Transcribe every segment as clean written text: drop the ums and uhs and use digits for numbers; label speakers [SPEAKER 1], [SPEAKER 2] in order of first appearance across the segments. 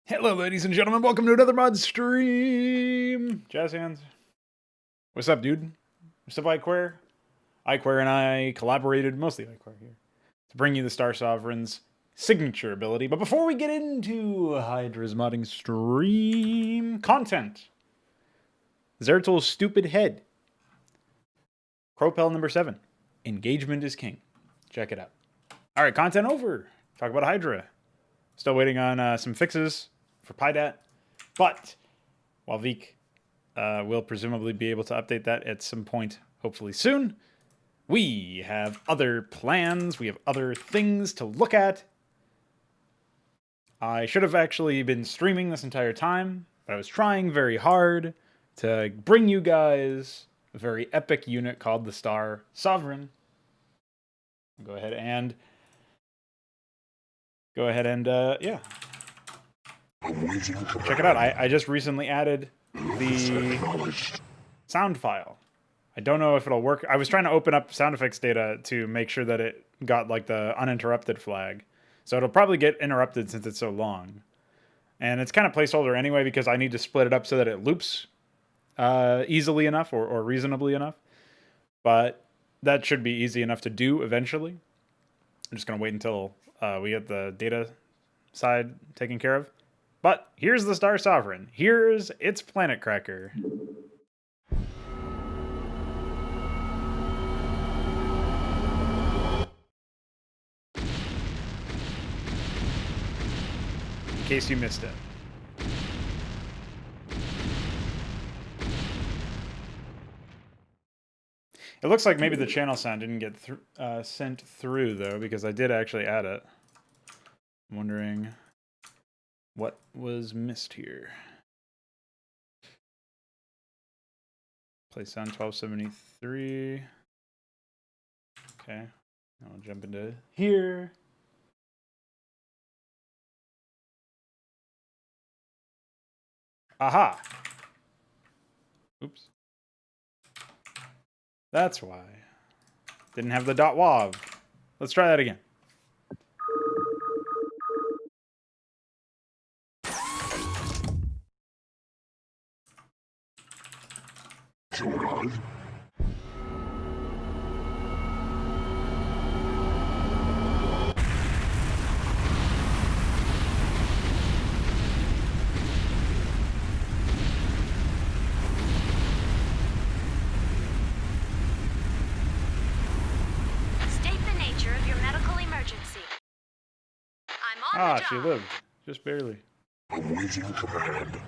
[SPEAKER 1] Hello, ladies and gentlemen. Welcome to another Modstream. Jazz hands. What's up, dude? What's up, iQuare? iQuare and I collaborated, mostly iQuare here, to bring you the Star Sovereign's signature ability. But before we get into HYDRA's modding stream content, Zeratil's stupid head. Cropel number 7. Engagement is king. Check it out. All right, content over. Talk about HYDRA. Still waiting on some fixes for PyDat, but while Veek will presumably be able to update that at some point, hopefully soon, we have other plans. We have other things to look at. I should have actually been streaming this entire time, but I was trying very hard to bring you guys a very epic unit called the Star Sovereign. Go ahead and yeah. Check it out. I just recently added the sound file. I don't know if it'll work. I was trying to open up sound effects data to make sure that it got like the uninterrupted flag. So it'll probably get interrupted since it's so long. And it's kind of placeholder anyway because I need to split it up so that it loops easily enough or reasonably enough. But that should be easy enough to do eventually. I'm just going to wait until we get the data side taken care of. But here's the Star Sovereign. Here's its planet cracker. In case you missed it. It looks like maybe the channel sound didn't get sent through, though, because I did actually add it. I'm wondering what was missed here. Play sound 1273. Okay, I'll jump into here. Aha! Oops. That's why. Didn't have the .wav. Let's try that again. She lived. Just barely.
[SPEAKER 2] Awaiting command.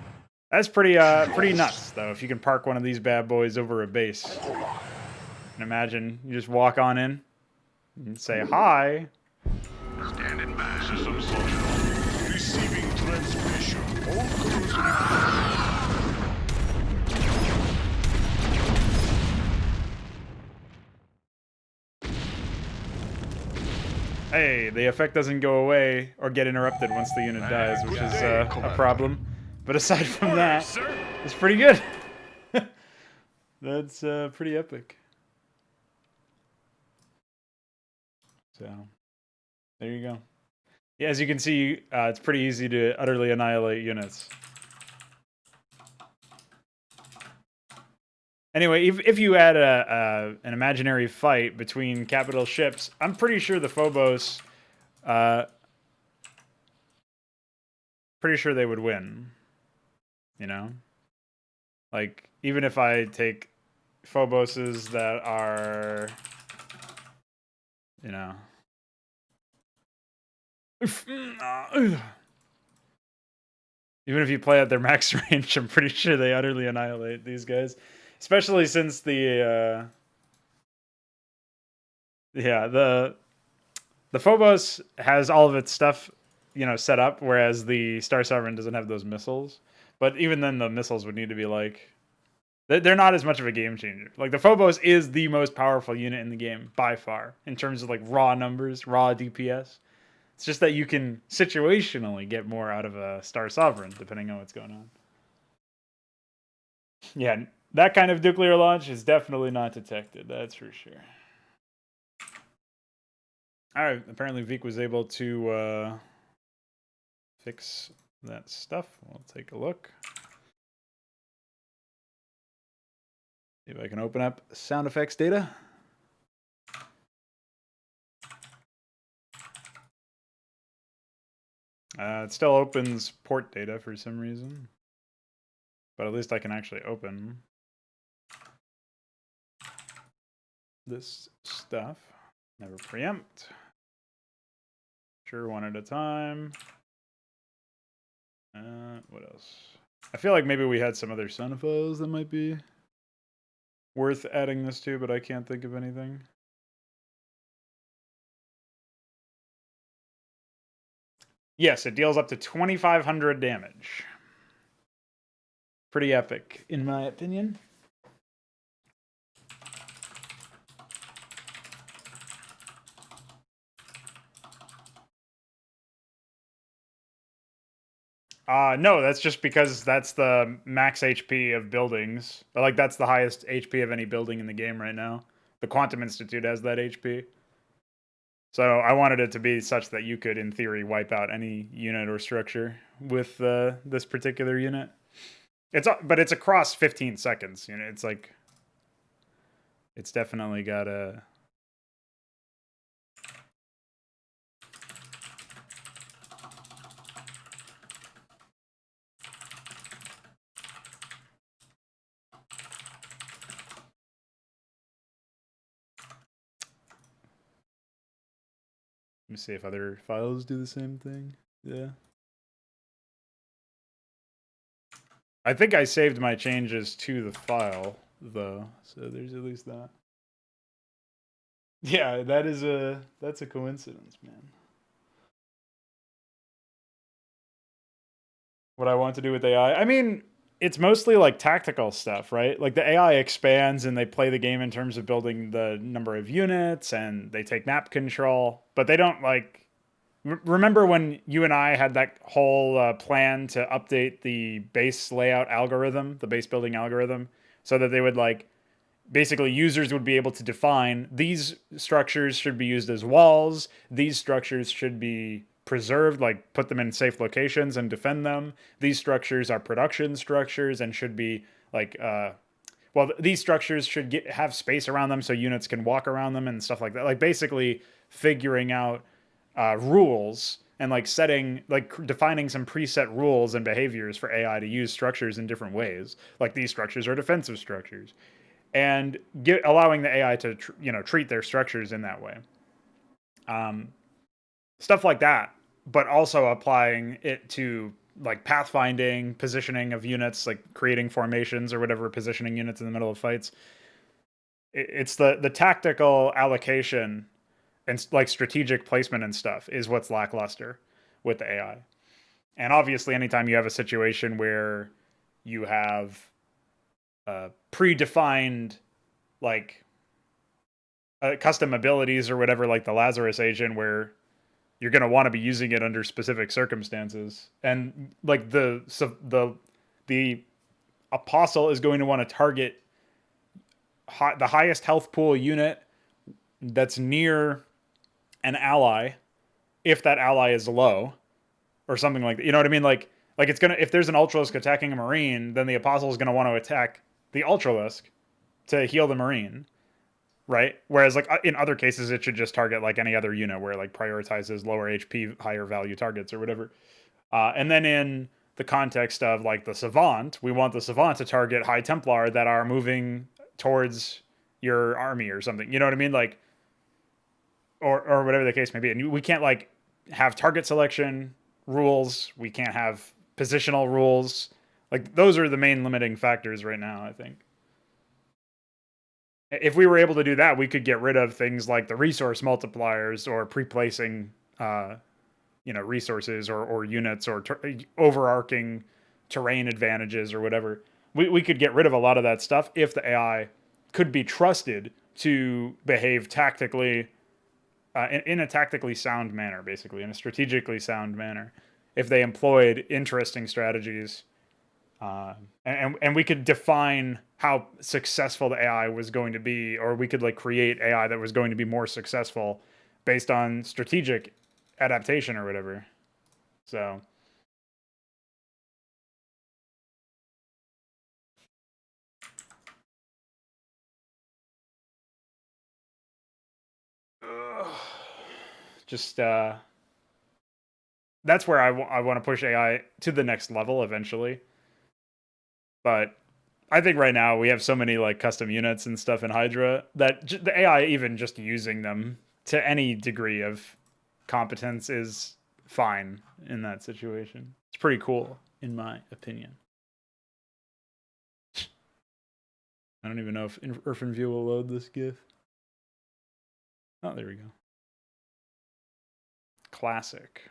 [SPEAKER 1] That's pretty nuts, though, if you can park one of these bad boys over a base. And imagine you just walk on in and say, hi.
[SPEAKER 2] Standing by. System functional. Receiving transmission. All crews
[SPEAKER 1] Hey, the effect doesn't go away or get interrupted once the unit dies, which is a problem. But aside from that, it's pretty good. That's pretty epic. So, there you go. Yeah, as you can see, it's pretty easy to utterly annihilate units. Anyway, if you add an imaginary fight between capital ships, I'm pretty sure the Phobos, pretty sure they would win. You know? Like, even if I take Phoboses that are, you know... Even if you play at their max range, I'm pretty sure they utterly annihilate these guys. Especially since the Phobos has all of its stuff, you know, set up, whereas the Star Sovereign doesn't have those missiles. But even then, the missiles would need to be like, they're not as much of a game changer. Like the Phobos is the most powerful unit in the game by far in terms of like raw numbers, raw DPS. It's just that you can situationally get more out of a Star Sovereign depending on what's going on. Yeah. That kind of nuclear launch is definitely not detected, that's for sure. Alright, apparently Veek was able to fix that stuff. We'll take a look. See if I can open up sound effects data. It still opens port data for some reason. But at least I can actually open this stuff. Never preempt. Sure, one at a time. What else? I feel like maybe we had some other sound files that might be worth adding this to, but I can't think of anything. Yes, it deals up to 2,500 damage. Pretty epic, in my opinion. No, that's just because that's the max HP of buildings. Like, that's the highest HP of any building in the game right now. The Quantum Institute has that HP. So I wanted it to be such that you could, in theory, wipe out any unit or structure with this particular unit. But it's across 15 seconds. You know, it's like, it's definitely got a... Let me see if other files do the same thing. Yeah. I think I saved my changes to the file, though, so there's at least that. Yeah, that's a coincidence, man. What I want to do with AI? I mean, it's mostly like tactical stuff, right? Like the AI expands and they play the game in terms of building the number of units and they take map control, but they don't like... Remember when you and I had that whole plan to update the base layout algorithm, the base building algorithm, so that they would like... Basically, users would be able to define these structures should be used as walls, these structures should be preserved, like put them in safe locations and defend them. These structures are production structures and should be like, well, these structures should have space around them so units can walk around them and stuff like that. Like basically figuring out rules and like defining some preset rules and behaviors for AI to use structures in different ways. Like these structures are defensive structures. And allowing the AI to treat their structures in that way, stuff like that. But also applying it to like pathfinding, positioning of units, like creating formations or whatever, positioning units in the middle of fights. It's the tactical allocation and like strategic placement and stuff is what's lackluster with the AI. And obviously, anytime you have a situation where you have predefined like custom abilities or whatever, like the Lazarus agent, where you're going to want to be using it under specific circumstances, and like the apostle is going to want to target the highest health pool unit that's near an ally if that ally is low or something like that. You know what I mean? Like it's gonna, if there's an Ultralisk attacking a Marine, then the apostle is going to want to attack the Ultralisk to heal the Marine, right? Whereas like in other cases, it should just target like any other unit where it like prioritizes lower HP, higher value targets or whatever. And then in the context of like the Savant, we want the Savant to target High Templar that are moving towards your army or something. You know what I mean? Like, or whatever the case may be. And we can't like have target selection rules. We can't have positional rules. Like those are the main limiting factors right now, I think. If we were able to do that, we could get rid of things like the resource multipliers or pre-placing, resources or units or overarching terrain advantages or whatever. We could get rid of a lot of that stuff if the AI could be trusted to behave tactically, in a tactically sound manner, basically, in a strategically sound manner. If they employed interesting strategies, and we could define how successful the AI was going to be, or we could like create AI that was going to be more successful based on strategic adaptation or whatever. So Just that's where I want to push AI to the next level eventually. But I think right now we have so many like custom units and stuff in HYDRA that the AI, even just using them to any degree of competence, is fine in that situation. It's pretty cool, in my opinion. I don't even know if IrfanView will load this GIF. Oh, there we go. Classic.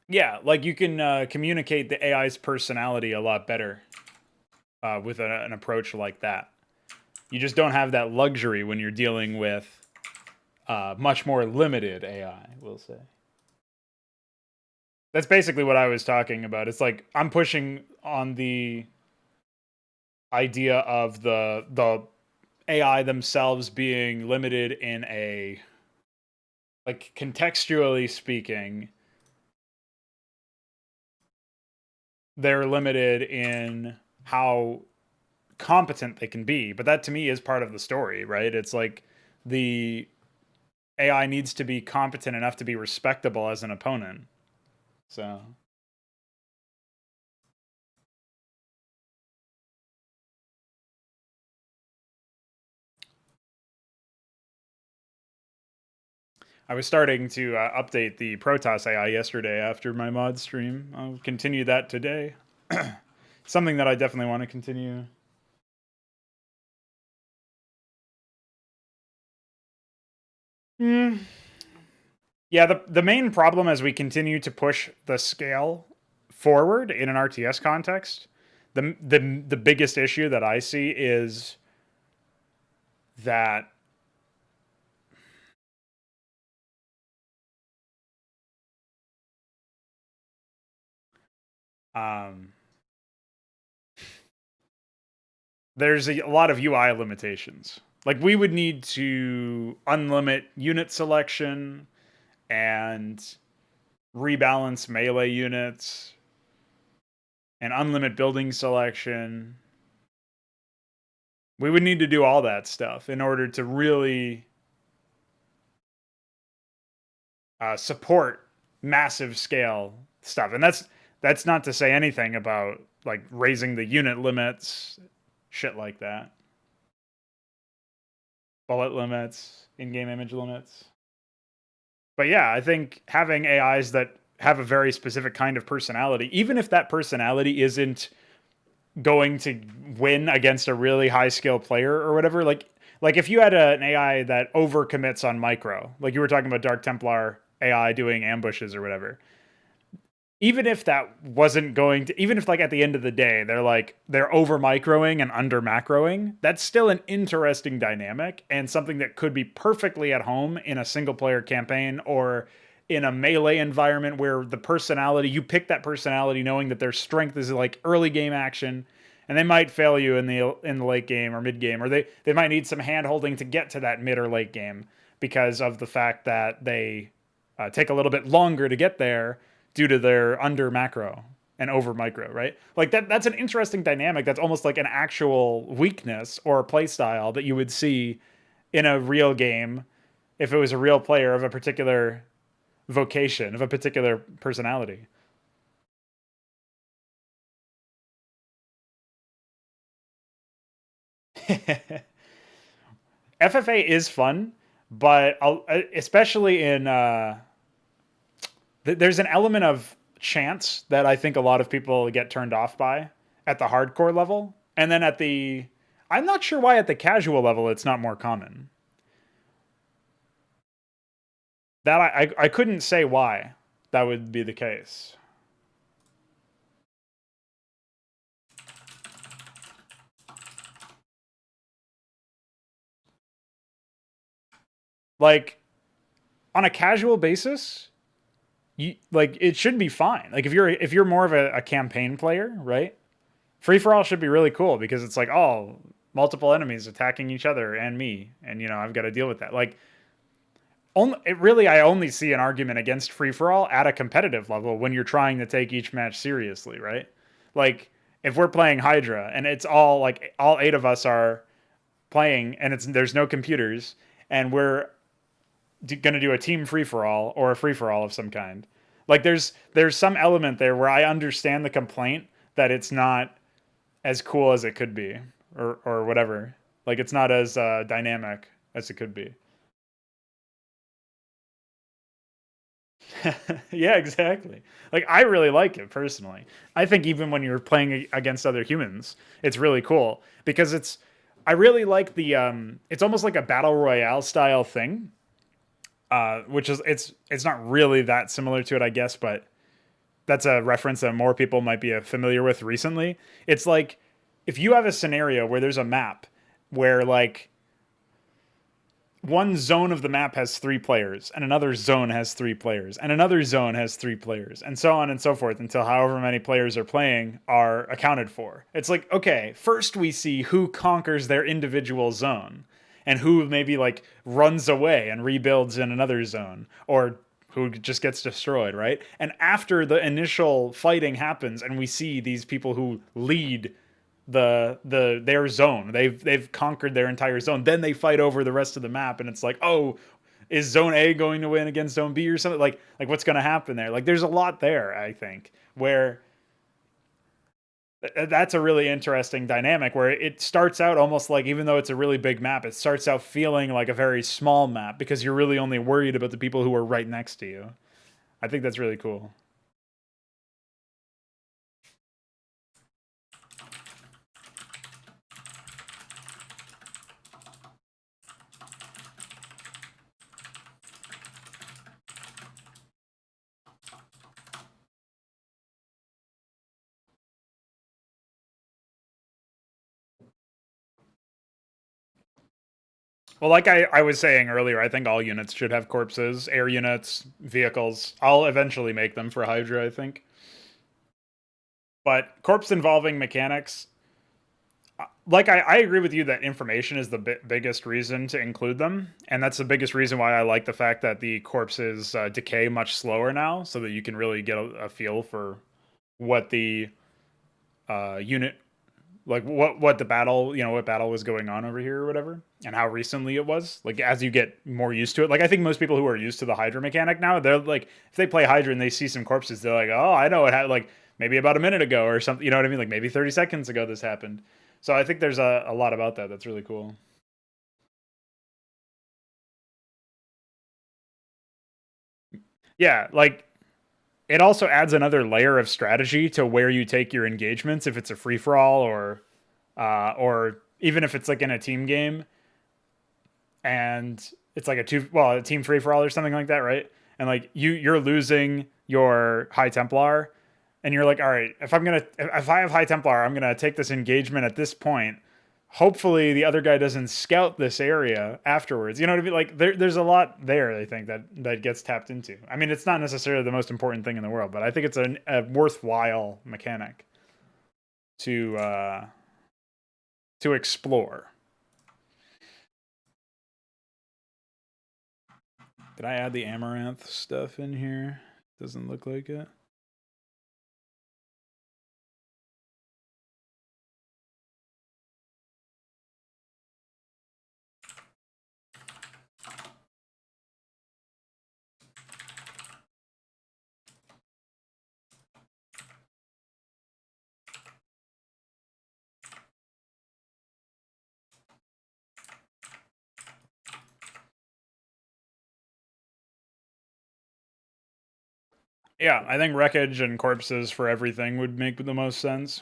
[SPEAKER 1] Yeah, like you can communicate the AI's personality a lot better with an approach like that. You just don't have that luxury when you're dealing with much more limited AI, we'll say. That's basically what I was talking about. It's like I'm pushing on the idea of the AI themselves being limited in a, like, contextually speaking, they're limited in how competent they can be. But that to me is part of the story, right? It's like the AI needs to be competent enough to be respectable as an opponent. So I was starting to update the Protoss AI yesterday after my mod stream. I'll continue that today. Something that I definitely want to continue. Hmm. Yeah, the main problem as we continue to push the scale forward in an RTS context, the biggest issue that I see is that um, there's a lot of UI limitations. Like we would need to unlimit unit selection and rebalance melee units and unlimit building selection. We would need to do all that stuff in order to really support massive scale stuff. And that's not to say anything about like raising the unit limits, shit like that. Bullet limits, in-game image limits. But yeah, I think having AIs that have a very specific kind of personality, even if that personality isn't going to win against a really high skill player or whatever, like if you had an AI that overcommits on micro, like you were talking about Dark Templar AI doing ambushes or whatever, even if that wasn't going to, even if like at the end of the day they're over microing and under macroing, that's still an interesting dynamic and something that could be perfectly at home in a single player campaign or in a melee environment where the personality, you pick that personality knowing that their strength is like early game action, and they might fail you in the late game or mid game, or they might need some hand holding to get to that mid or late game because of the fact that they take a little bit longer to get there due to their under macro and over micro, right? Like that's an interesting dynamic. That's almost like an actual weakness or play style that you would see in a real game if it was a real player of a particular vocation, of a particular personality. FFA is fun, but especially in there's an element of chance that I think a lot of people get turned off by at the hardcore level. And then I'm not sure why at the casual level it's not more common. That I couldn't say why that would be the case. Like on a casual basis, like it should be fine. Like if you're more of a campaign player, right? Free for all should be really cool because it's like, oh, multiple enemies attacking each other and me, and I've got to deal with that. Like I only see an argument against free for all at a competitive level when you're trying to take each match seriously, right? Like if we're playing Hydra and it's all like all 8 of us are playing and there's no computers and we're going to do a team free for all or a free for all of some kind. Like there's some element there where I understand the complaint that it's not as cool as it could be or whatever. Like it's not as dynamic as it could be. Yeah, exactly. Like I really like it personally. I think even when you're playing against other humans, it's really cool because I really like the it's almost like a battle royale style thing. Which is it's not really that similar to it, I guess, but that's a reference that more people might be familiar with recently. It's like if you have a scenario where there's a map where like one zone of the map has 3 players and another zone has 3 players and another zone has 3 players and so on and so forth until however many players are playing are accounted for. It's like, okay, first we see who conquers their individual zone and who maybe like runs away and rebuilds in another zone or who just gets destroyed, right? And after the initial fighting happens and we see these people who lead their zone. They've conquered their entire zone. Then they fight over the rest of the map, and it's like, oh, is Zone A going to win against Zone B or something? Like what's going to happen there? Like there's a lot there, I think, where that's a really interesting dynamic where it starts out almost like even though it's a really big map, it starts out feeling like a very small map because you're really only worried about the people who are right next to you. I think that's really cool. Well, like I was saying earlier, I think all units should have corpses, air units, vehicles. I'll eventually make them for Hydra, I think. But corpse involving mechanics, like I agree with you that information is the biggest reason to include them. And that's the biggest reason why I like the fact that the corpses decay much slower now so that you can really get a feel for what the unit like what the battle what battle was going on over here or whatever and how recently it was like as you get more used to it. Like I think most people who are used to the Hydra mechanic now, they're like if they play Hydra and they see some corpses, they're like, oh, I know it had like maybe about a minute ago or something, you know what I mean, like maybe 30 seconds ago this happened. So I think there's a lot about that that's really cool. Yeah, like it also adds another layer of strategy to where you take your engagements if it's a free for all or even if it's like in a team game and it's like a team free for all or something like that, right? And like you're losing your High Templar, and you're like, all right, if I have High Templar, I'm gonna take this engagement at this point. Hopefully, the other guy doesn't scout this area afterwards. You know what I mean? Like there's a lot there. I think that gets tapped into. I mean, it's not necessarily the most important thing in the world, but I think it's a worthwhile mechanic to to explore. Did I add the amaranth stuff in here? Doesn't look like it. Yeah, I think wreckage and corpses for everything would make the most sense.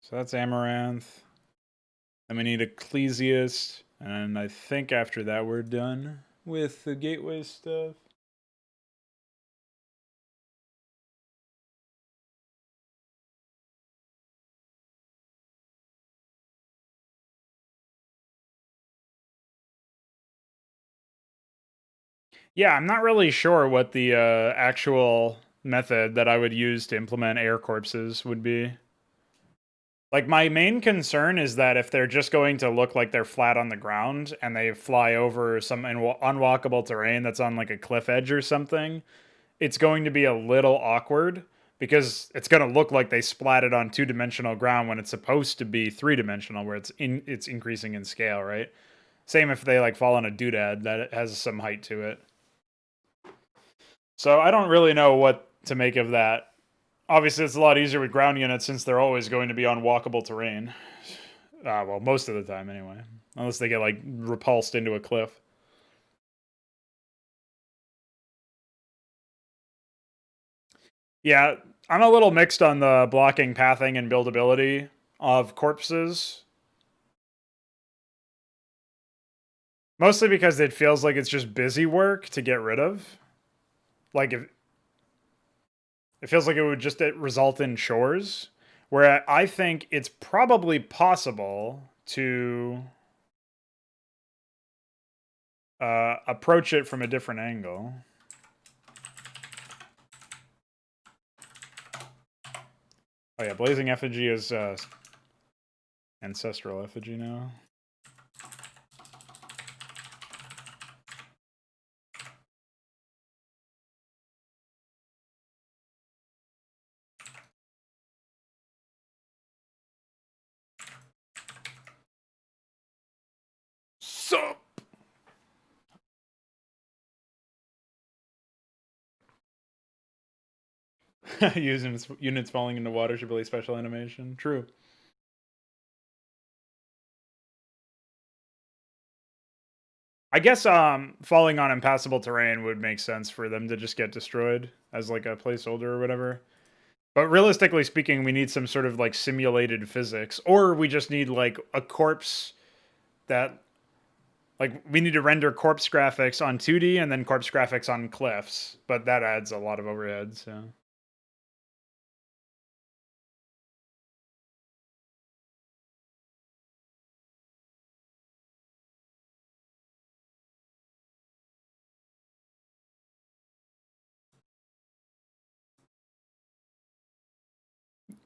[SPEAKER 1] So that's amaranth. Then we need ecclesiast, and I think after that we're done with the gateway stuff. Yeah, I'm not really sure what the actual method that I would use to implement air corpses would be. Like, my main concern is that if they're just going to look like they're flat on the ground and they fly over some unwalkable terrain that's on like a cliff edge or something, it's going to be a little awkward because it's going to look like they splatted on two-dimensional ground when it's supposed to be three-dimensional, where it's increasing in scale, right? Same if they like fall on a doodad that has some height to it. So I don't really know what to make of that. Obviously, it's a lot easier with ground units since they're always going to be on walkable terrain. Well, most of the time anyway, unless they get like repulsed into a cliff. Yeah, I'm a little mixed on the blocking, pathing, and buildability of corpses. Mostly because it feels like it's just busy work to get rid of. Like, if it feels like it would just result in chores. Where I think it's probably possible to approach it from a different angle. Oh yeah, Blazing Effigy is Ancestral Effigy now. Sup? Using units falling into water should really special animation. True. I guess falling on impassable terrain would make sense for them to just get destroyed as like a placeholder or whatever. But realistically speaking, we need some sort of like simulated physics, or we just need like a corpse that like we need to render corpse graphics on 2D and then corpse graphics on cliffs, but that adds a lot of overhead, so.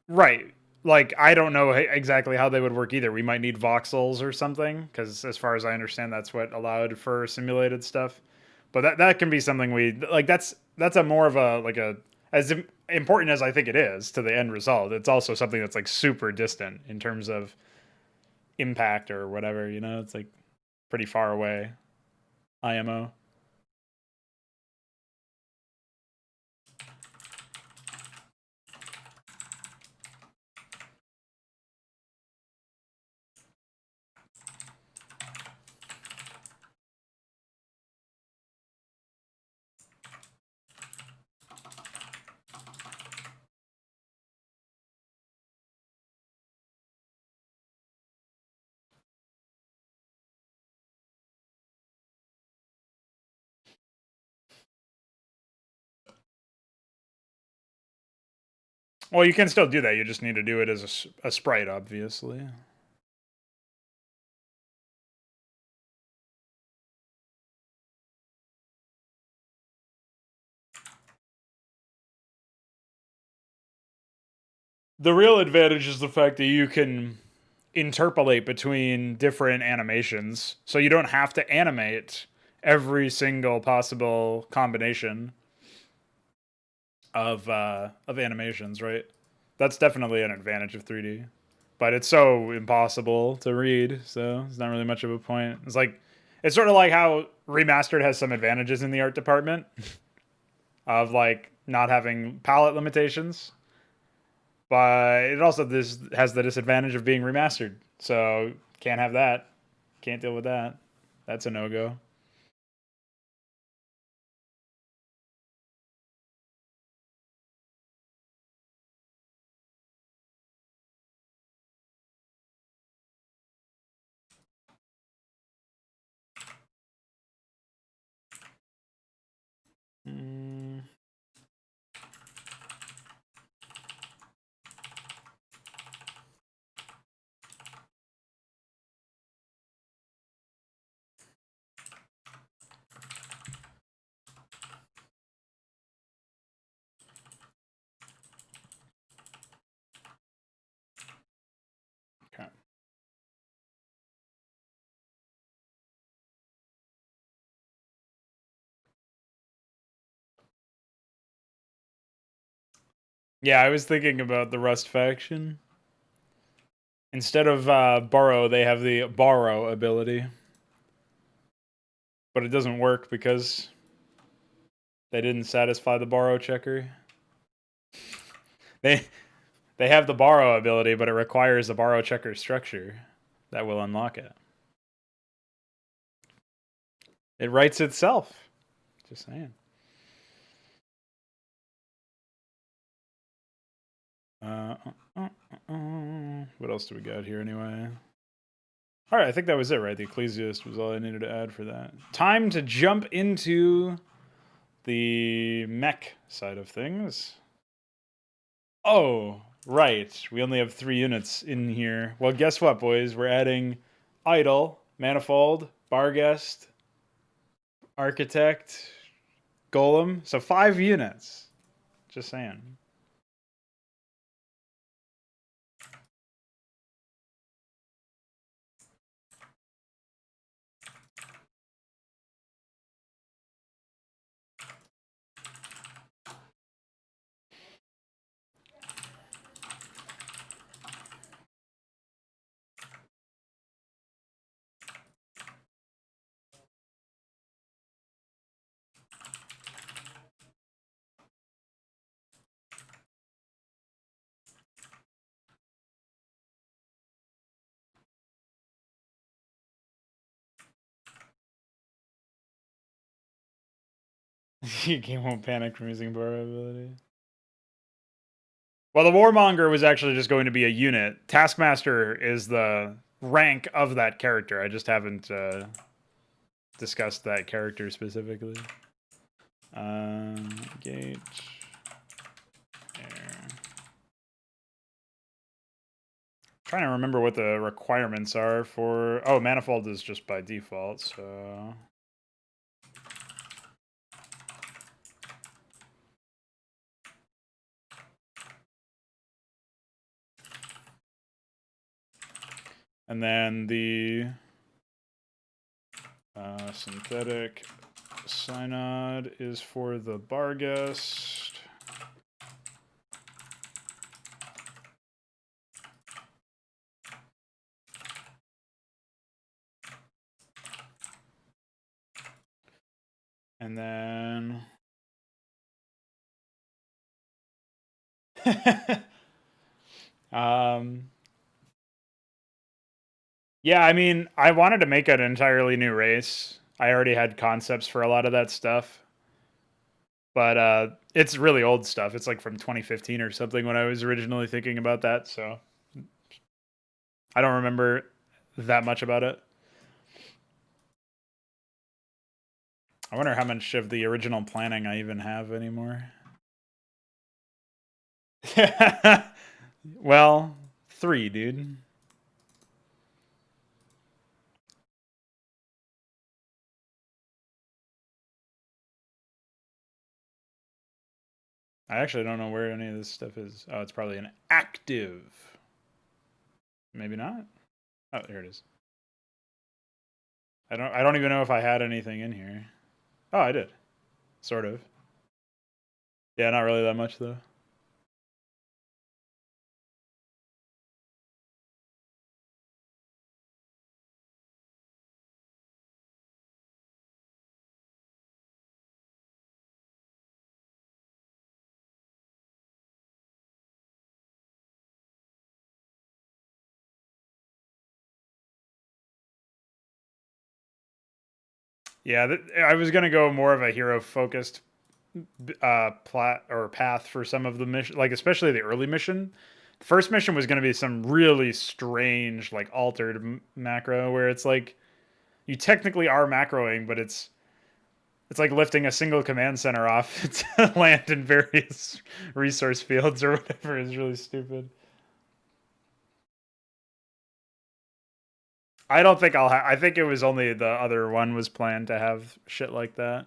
[SPEAKER 1] Right. Like, I don't know exactly how they would work either. We might need voxels or something, because as far as I understand, that's what allowed for simulated stuff. But that can be something we like. That's a more of a like a as important as I think it is to the end result. It's also something that's like super distant in terms of impact or whatever. You know, it's like pretty far away. IMO. Well, you can still do that. You just need to do it as a sprite, obviously. The real advantage is the fact that you can interpolate between different animations, so you don't have to animate every single possible combination of animations, right? That's definitely an advantage of 3D, but it's so impossible to read, so it's not really much of a point. It's sort of like how remastered has some advantages in the art department of like not having palette limitations, but it also this has the disadvantage of being remastered. So can't have that. Can't deal with that. That's a no go. Mm. Yeah, I was thinking about the Rust faction. Instead of borrow, they have the borrow ability. But it doesn't work because they didn't satisfy the borrow checker. They they have the borrow ability, but it requires a borrow checker structure that will unlock it. It writes itself. Just saying. What else do we got here anyway? All right, I think that was it, right? The Ecclesiast was all I needed to add for that. Time to jump into the mech side of things. Oh, right. We only have 3 units in here. Well, guess what, boys? We're adding Idol, Manifold, Barghest, Architect, Golem. So 5 units. Just saying. Your game won't panic from using borrow ability. Well, the Warmonger was actually just going to be a unit. Taskmaster is the rank of that character. I just haven't discussed that character specifically. Gate. Air. Trying to remember what the requirements are for... Oh, Manifold is just by default, so... And then the synthetic synod is for the Barghest. And then... Yeah, I mean, I wanted to make an entirely new race. I already had concepts for a lot of that stuff. But it's really old stuff. It's like from 2015 or something when I was originally thinking about that, so I don't remember that much about it. I wonder how much of the original planning I even have anymore. Well, 3, dude. I actually don't know where any of this stuff is. Oh, it's probably an active. Maybe not. Oh, here it is. I don't even know if I had anything in here. Oh, I did. Sort of. Yeah, not really that much though. Yeah, I was gonna go more of a hero focused plot or path for some of the mission, like especially the early mission. The first mission was gonna be some really strange, like altered macro where it's like you technically are macroing, but it's like lifting a single command center off to land in various resource fields or whatever. Is really stupid. I don't think I'll I think it was only the other one was planned to have shit like that.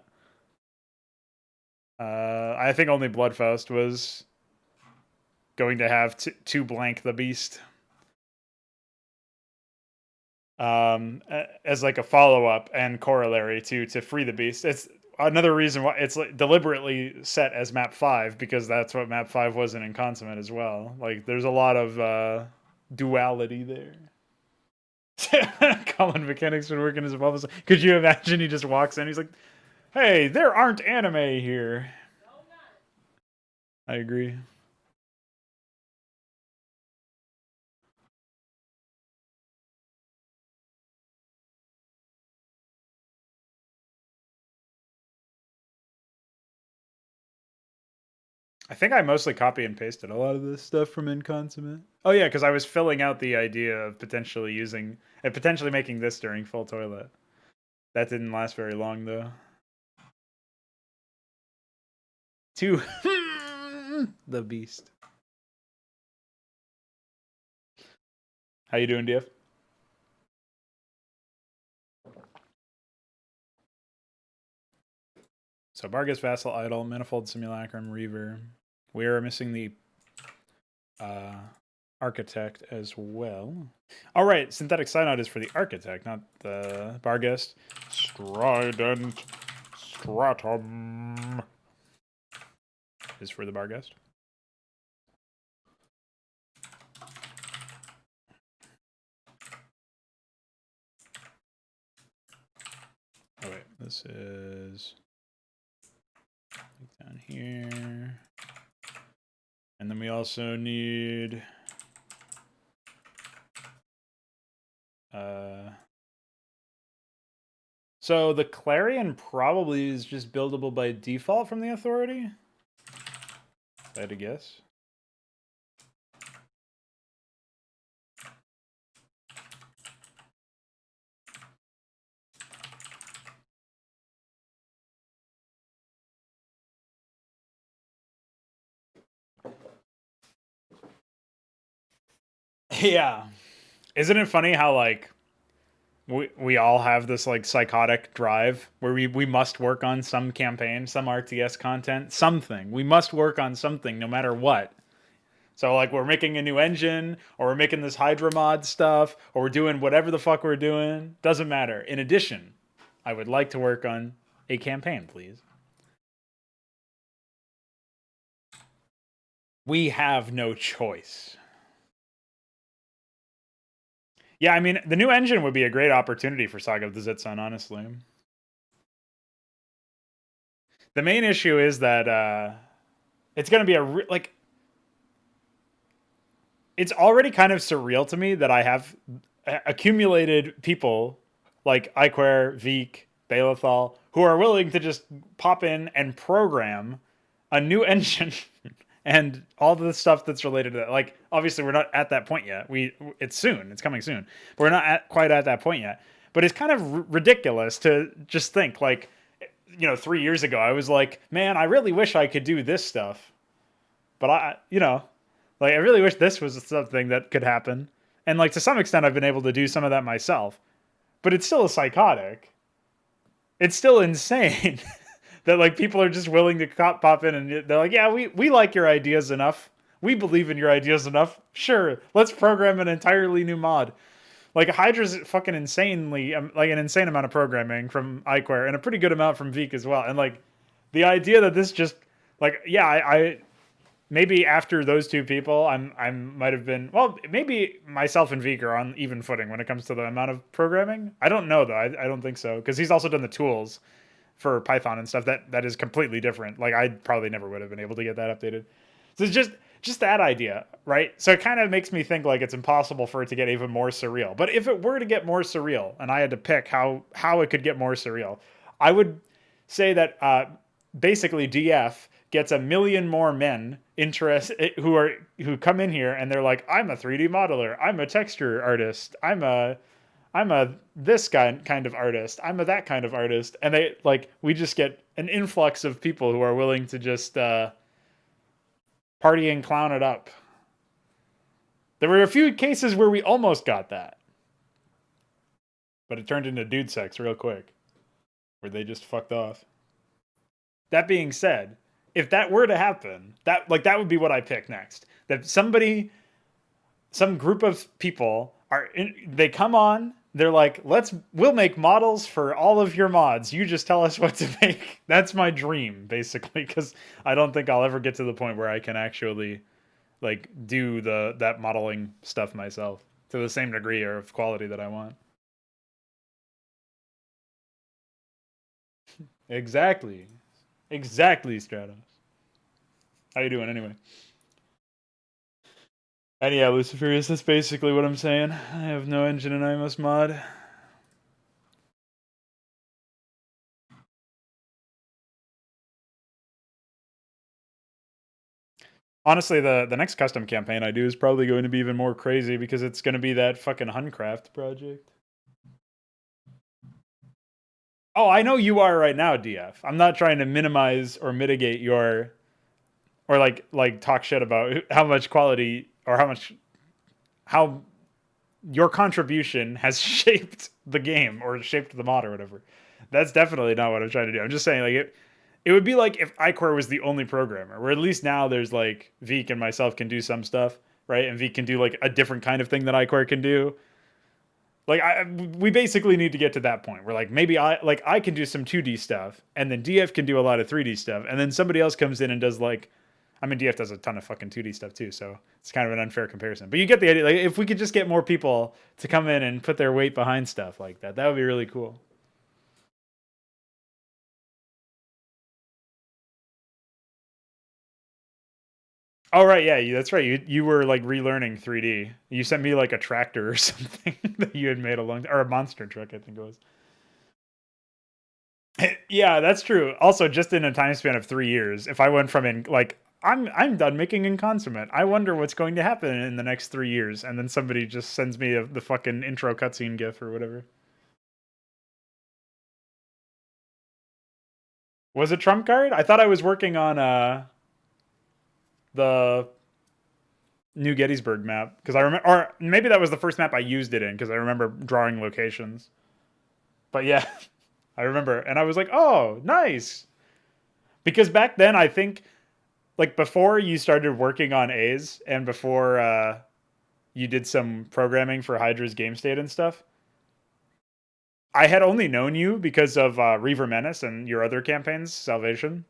[SPEAKER 1] I think only Bloodfaust was going to have to blank the beast. As like a follow-up and corollary to free the beast. It's another reason why it's like deliberately set as map 5, because that's what map 5 was in Consummate as well. Like, there's a lot of duality there. Colin Mechanics been working his bubbles. Could you imagine he just walks in, he's like, hey, there aren't anime here. I agree. I think I mostly copy and pasted a lot of this stuff from Inconsummate. Oh yeah, because I was filling out the idea of potentially making this during Full Toilet. That didn't last very long though. To the beast. How you doing, DF? So Bargus, Vassal, Idol, Manifold, Simulacrum, Reaver. We are missing the Architect as well. All right, Synthetic Synod is for the Architect, not the Bargus. Strident Stratum is for the Bargus. Oh wait, this is down here. And then we also need so the Clarion probably is just buildable by default from the Authority. I had to guess. Yeah. Isn't it funny how, like, we all have this, like, psychotic drive where we must work on some campaign, some RTS content, something. We must work on something no matter what. So, like, we're making a new engine, or we're making this HYDRA mod stuff, or we're doing whatever the fuck we're doing. Doesn't matter. In addition, I would like to work on a campaign, please. We have no choice. Yeah, I mean, the new engine would be a great opportunity for Saga of the Zitsun, honestly. The main issue is that it's going to be like... It's already kind of surreal to me that I have accumulated people like Iquare, Veek, Balethal, who are willing to just pop in and program a new engine and all the stuff that's related to that. Like, obviously, we're not at that point yet. It's soon. It's coming soon. But we're not quite at that point yet. But it's kind of ridiculous to just think, like, 3 years ago, I was like, man, I really wish I could do this stuff. But like, I really wish this was something that could happen. And, like, to some extent, I've been able to do some of that myself. But it's still psychotic. It's still insane. That, like, people are just willing to pop in and they're like, yeah, we like your ideas enough. We believe in your ideas enough. Sure, let's program an entirely new mod. Like, HYDRA's fucking insanely, like, an insane amount of programming from Iquare and a pretty good amount from Veek as well. And, like, the idea that this just, like, yeah, I maybe after those two people, I might have been, well, maybe myself and Veek are on even footing when it comes to the amount of programming. I don't know, though. I don't think so. Because he's also done the tools for Python and stuff that is completely different. Like, I probably never would have been able to get that updated. So it's just that idea, right? So it kind of makes me think like it's impossible for it to get even more surreal. But if it were to get more surreal, and I had to pick how it could get more surreal, I would say that basically DF gets 1 million more men who come in here and they're like, I'm a 3D modeler, I'm a texture artist, I'm a this kind of artist, I'm a that kind of artist, and we just get an influx of people who are willing to just party and clown it up. There were a few cases where we almost got that, but it turned into dude sex real quick, where they just fucked off. That being said, if that were to happen, that would be what I pick next. That some group of people they come on, they're like, we'll make models for all of your mods. You just tell us what to make. That's my dream, basically, because I don't think I'll ever get to the point where I can actually like do that modeling stuff myself to the same degree or of quality that I want. Exactly. Exactly, Stratos. How you doing anyway? And yeah, Luciferius, that's basically what I'm saying. I have no engine in IMOS mod. Honestly, the next custom campaign I do is probably going to be even more crazy because it's going to be that fucking Huncraft project. Oh, I know you are right now, DF. I'm not trying to minimize or mitigate your or like talk shit about how much quality or how your contribution has shaped the game or shaped the mod or whatever. That's definitely not what I'm trying to do. I'm just saying like it would be like if iQuare was the only programmer, where at least now there's like Veek and myself can do some stuff, right? And Veek can do like a different kind of thing that iQuare can do. Like we basically need to get to that point where like maybe I can do some 2D stuff, and then DF can do a lot of 3D stuff, and then somebody else comes in and does like, I mean DF does a ton of fucking 2D stuff too, so it's kind of an unfair comparison. But you get the idea. Like if we could just get more people to come in and put their weight behind stuff like that, that would be really cool. Oh right, yeah, that's right. You were like relearning 3D. You sent me like a tractor or something that you had made or a monster truck, I think it was. Yeah, that's true. Also, just in a time span of 3 years, if I went from I'm done making in consummate. I wonder what's going to happen in the next 3 years, and then somebody just sends me the fucking intro cutscene gif or whatever. Was it Trump card? I thought I was working on the New Gettysburg map because I remember, or maybe that was the first map I used it in because I remember drawing locations. But yeah, I remember, and I was like, oh, nice. Because back then, I think, like before you started working on A's and before you did some programming for Hydra's game state and stuff, I had only known you because of Reaver Menace and your other campaigns, Salvation,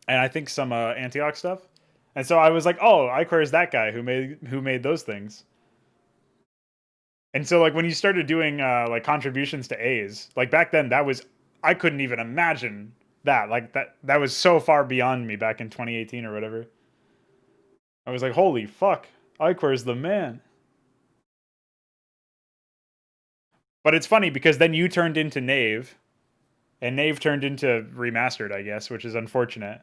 [SPEAKER 1] and I think some Antioch stuff. And so I was like, oh, iQuare is that guy who made those things. And so like when you started doing like contributions to A's, like back then I couldn't even imagine that. Like that was so far beyond me back in 2018 or whatever. I was like, holy fuck, iQuare's the man. But it's funny because then you turned into Knave, and Knave turned into Remastered, I guess, which is unfortunate.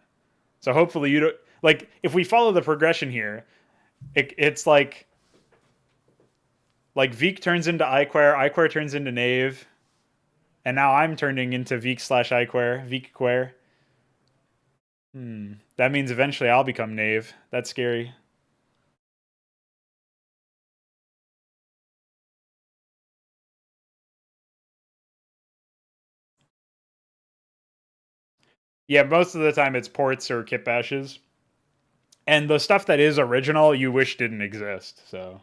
[SPEAKER 1] So hopefully you don't like if we follow the progression here, it's like Veek turns into iQuare turns into Knave, and now I'm turning into Veek/iQuare, Veekquare. That means eventually I'll become Knave. That's scary. Yeah, most of the time it's ports or kit bashes. And the stuff that is original, you wish didn't exist, so.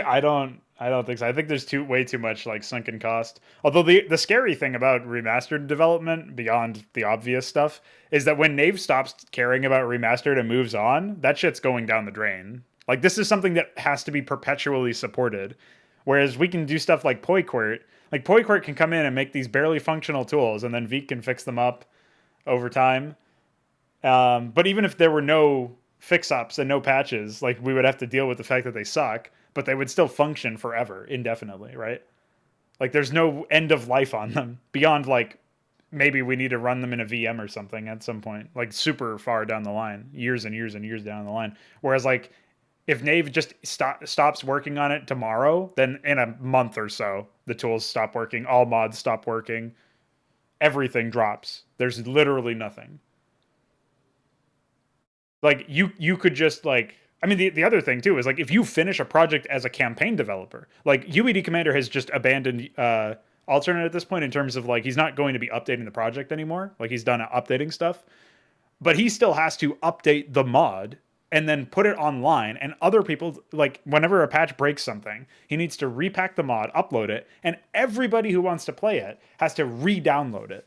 [SPEAKER 1] I don't think so. I think there's way too much like sunken cost. Although the scary thing about remastered development beyond the obvious stuff is that when Nave stops caring about remastered and moves on, that shit's going down the drain. Like this is something that has to be perpetually supported. Whereas we can do stuff like Poiquart. Like Poiquart can come in and make these barely functional tools, and then Veek can fix them up over time. But even if there were no fix-ups and no patches, like we would have to deal with the fact that they suck, but they would still function forever, indefinitely, right? Like there's no end of life on them beyond like maybe we need to run them in a VM or something at some point, like super far down the line, years and years and years down the line. Whereas like if Nave just stops working on it tomorrow, then in a month or so, the tools stop working, all mods stop working, everything drops. There's literally nothing. Like you could just like I mean the other thing too is like if you finish a project as a campaign developer, like UED Commander has just abandoned alternate at this point in terms of like he's not going to be updating the project anymore. Like he's done updating stuff, but he still has to update the mod and then put it online, and other people, like whenever a patch breaks something, he needs to repack the mod, upload it, and everybody who wants to play it has to re-download it.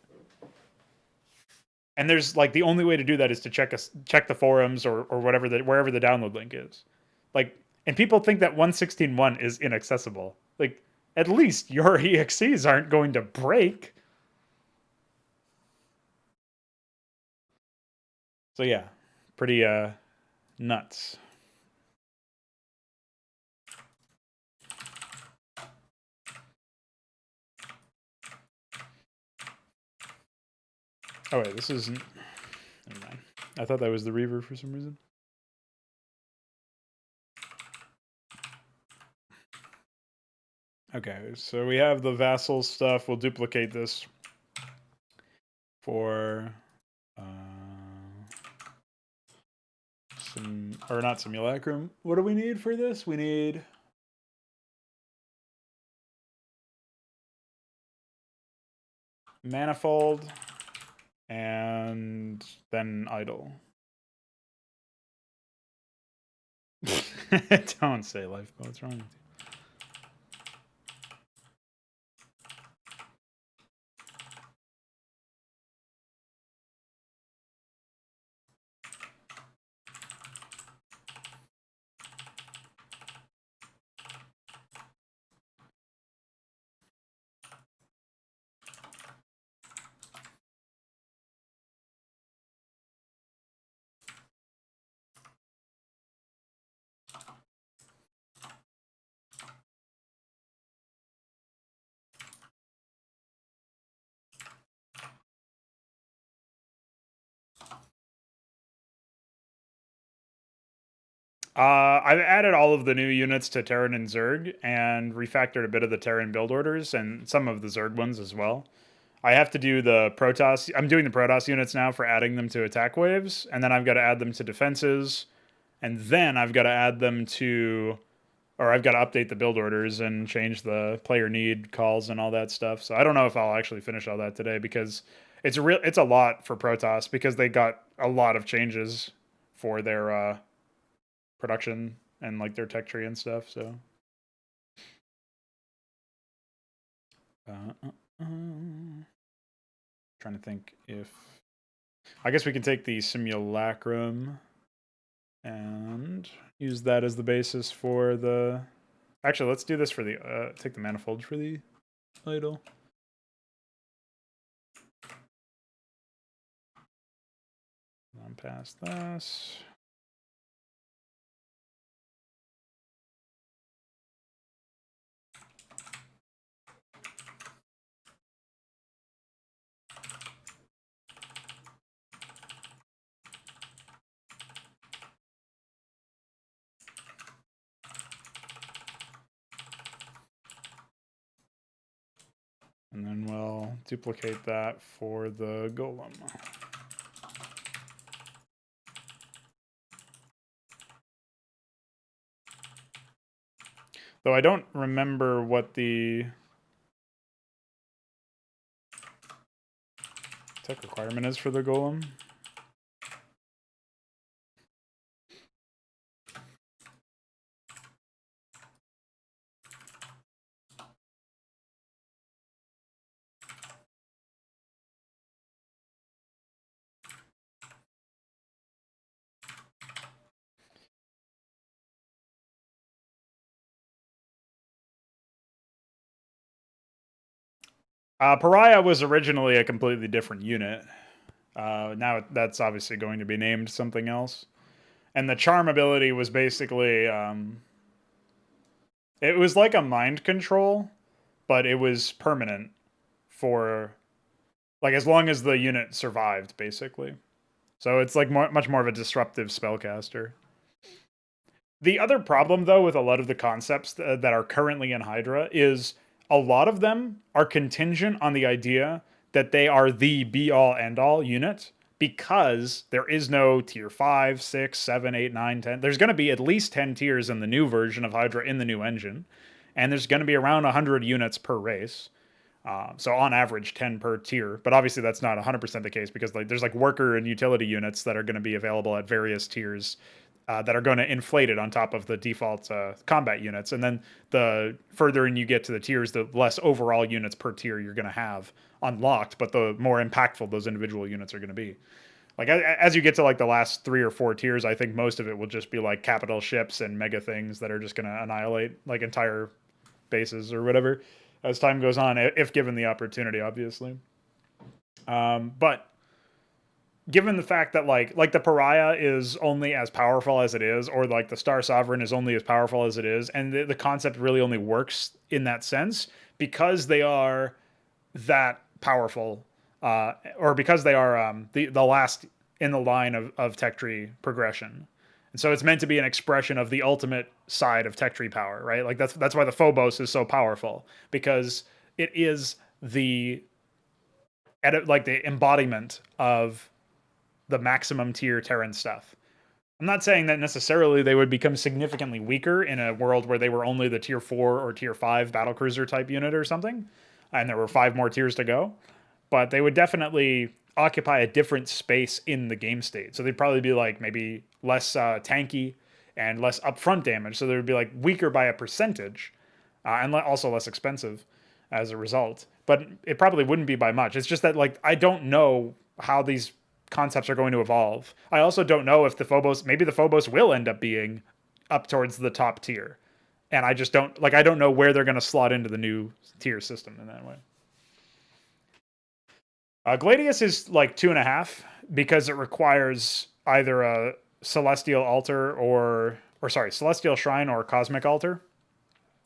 [SPEAKER 1] And there's like the only way to do that is to check the forums or whatever wherever the download link is. Like, and people think that 1.16.1 is inaccessible. Like, at least your EXEs aren't going to break. So yeah, pretty nuts. Oh wait, this isn't. Never mind. I thought that was the reverb for some reason. Okay, so we have the vassal stuff. We'll duplicate this for or not simulacrum. What do we need for this? We need manifold and then idle. Don't say lifeboat. What's wrong with you? I've added all of the new units to Terran and Zerg and refactored a bit of the Terran build orders and some of the Zerg ones as well. I have to do the Protoss. I'm doing the Protoss units now for adding them to attack waves, and then I've got to add them to defenses, and then I've got to add them to, or I've got to update the build orders and change the player need calls and all that stuff. So I don't know if I'll actually finish all that today because it's a lot for Protoss because they got a lot of changes for their production and like their tech tree and stuff. So trying to think if I guess we can take the simulacrum and use that as the basis for the. Actually, let's do this for the take the manifold for the idle. On past this. And then we'll duplicate that for the golem. Though I don't remember what the tech requirement is for the golem. Pariah was originally a completely different unit. Now that's obviously going to be named something else. And the charm ability was basically, it was like a mind control, but it was permanent for, like, as long as the unit survived, basically. So it's like much more of a disruptive spellcaster. The other problem, though, with a lot of the concepts that are currently in HYDRA is a lot of them are contingent on the idea that they are the be-all, end-all unit because there is no tier 5, 6, 7, 8, 9, 10. There's going to be at least 10 tiers in the new version of HYDRA in the new engine, and there's going to be around 100 units per race. So on average, 10 per tier. But obviously that's not 100% the case because there's like worker and utility units that are going to be available at various tiers that are going to inflate it on top of the default combat units. And then the further in you get to the tiers, the less overall units per tier you're going to have unlocked, but the more impactful those individual units are going to be. Like as you get to like the last 3 or 4 tiers, I think most of it will just be like capital ships and mega things that are just going to annihilate like entire bases or whatever as time goes on, if given the opportunity, obviously. But given the fact that like the Pariah is only as powerful as it is, or like the Star Sovereign is only as powerful as it is, and the concept really only works in that sense because they are that powerful, or because they are the last in the line of tech tree progression. And so it's meant to be an expression of the ultimate side of tech tree power, right? Like that's why the Phobos is so powerful, because it is the embodiment of the maximum tier Terran stuff. I'm not saying that necessarily they would become significantly weaker in a world where they were only the tier 4 or tier 5 battlecruiser type unit or something, and there were 5 more tiers to go, but they would definitely occupy a different space in the game state. So they'd probably be like maybe less tanky and less upfront damage. So they would be like weaker by a percentage, and also less expensive as a result. But it probably wouldn't be by much. It's just that like I don't know how these concepts are going to evolve. I also don't know if maybe the Phobos will end up being up towards the top tier. And I just don't know where they're going to slot into the new tier system in that way. Gladius is like 2.5 because it requires either a Celestial Altar or Celestial Shrine or Cosmic Altar,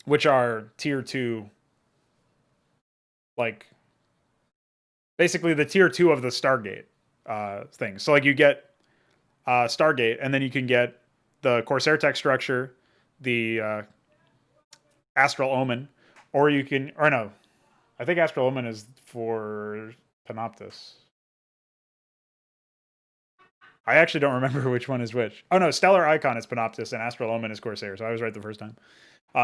[SPEAKER 1] which are tier 2, like basically the tier 2 of the Stargate thing. So like you get Stargate, and then you can get the Corsair tech structure, the Astral Omen, or I think Astral Omen is for Panoptus. I actually don't remember which one is which. Oh no, Stellar Icon is Panoptus and Astral Omen is Corsair, so I was right the first time.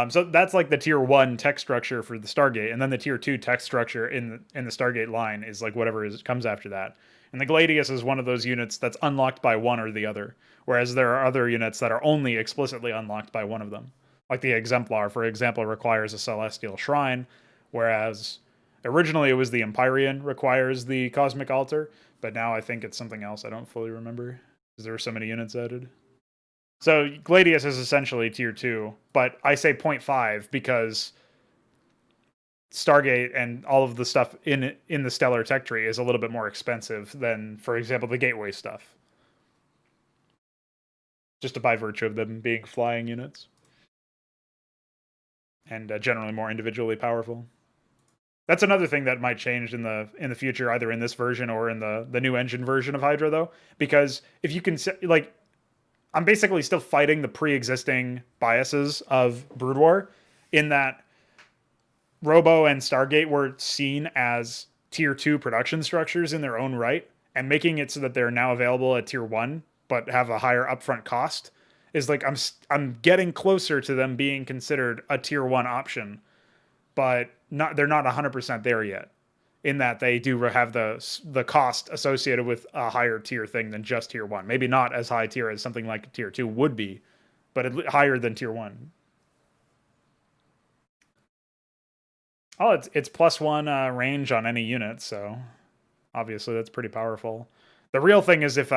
[SPEAKER 1] So that's like the tier 1 tech structure for the Stargate, and then the tier 2 tech structure in the Stargate line is like whatever comes after that. And the Gladius is one of those units that's unlocked by one or the other, whereas there are other units that are only explicitly unlocked by one of them. Like the Exemplar, for example, requires a Celestial Shrine, whereas originally it was the Empyrean requires the Cosmic Altar, but now I think it's something else. I don't fully remember because there were so many units added. So Gladius is essentially tier 2, but I say 0.5 because Stargate and all of the stuff in the Stellar Tech Tree is a little bit more expensive than, for example, the Gateway stuff. Just by virtue of them being flying units. And generally more individually powerful. That's another thing that might change in the future, either in this version or in the new engine version of Hydra, though. Because if you can, like, I'm basically still fighting the pre-existing biases of Brood War, in that Robo and Stargate were seen as tier 2 production structures in their own right, and making it so that they're now available at tier 1 but have a higher upfront cost is like I'm getting closer to them being considered a tier 1 option, but they're not 100% there yet, in that they do have the cost associated with a higher tier thing than just tier 1. Maybe not as high tier as something like tier 2 would be, but higher than tier 1. Oh, it's +1 range on any unit, so obviously that's pretty powerful. The real thing is if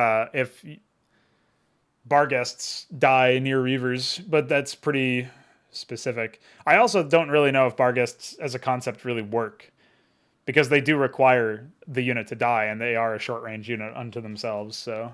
[SPEAKER 1] Barghests die near Reavers, but that's pretty specific. I also don't really know if Barghests as a concept really work, because they do require the unit to die, and they are a short-range unit unto themselves, so.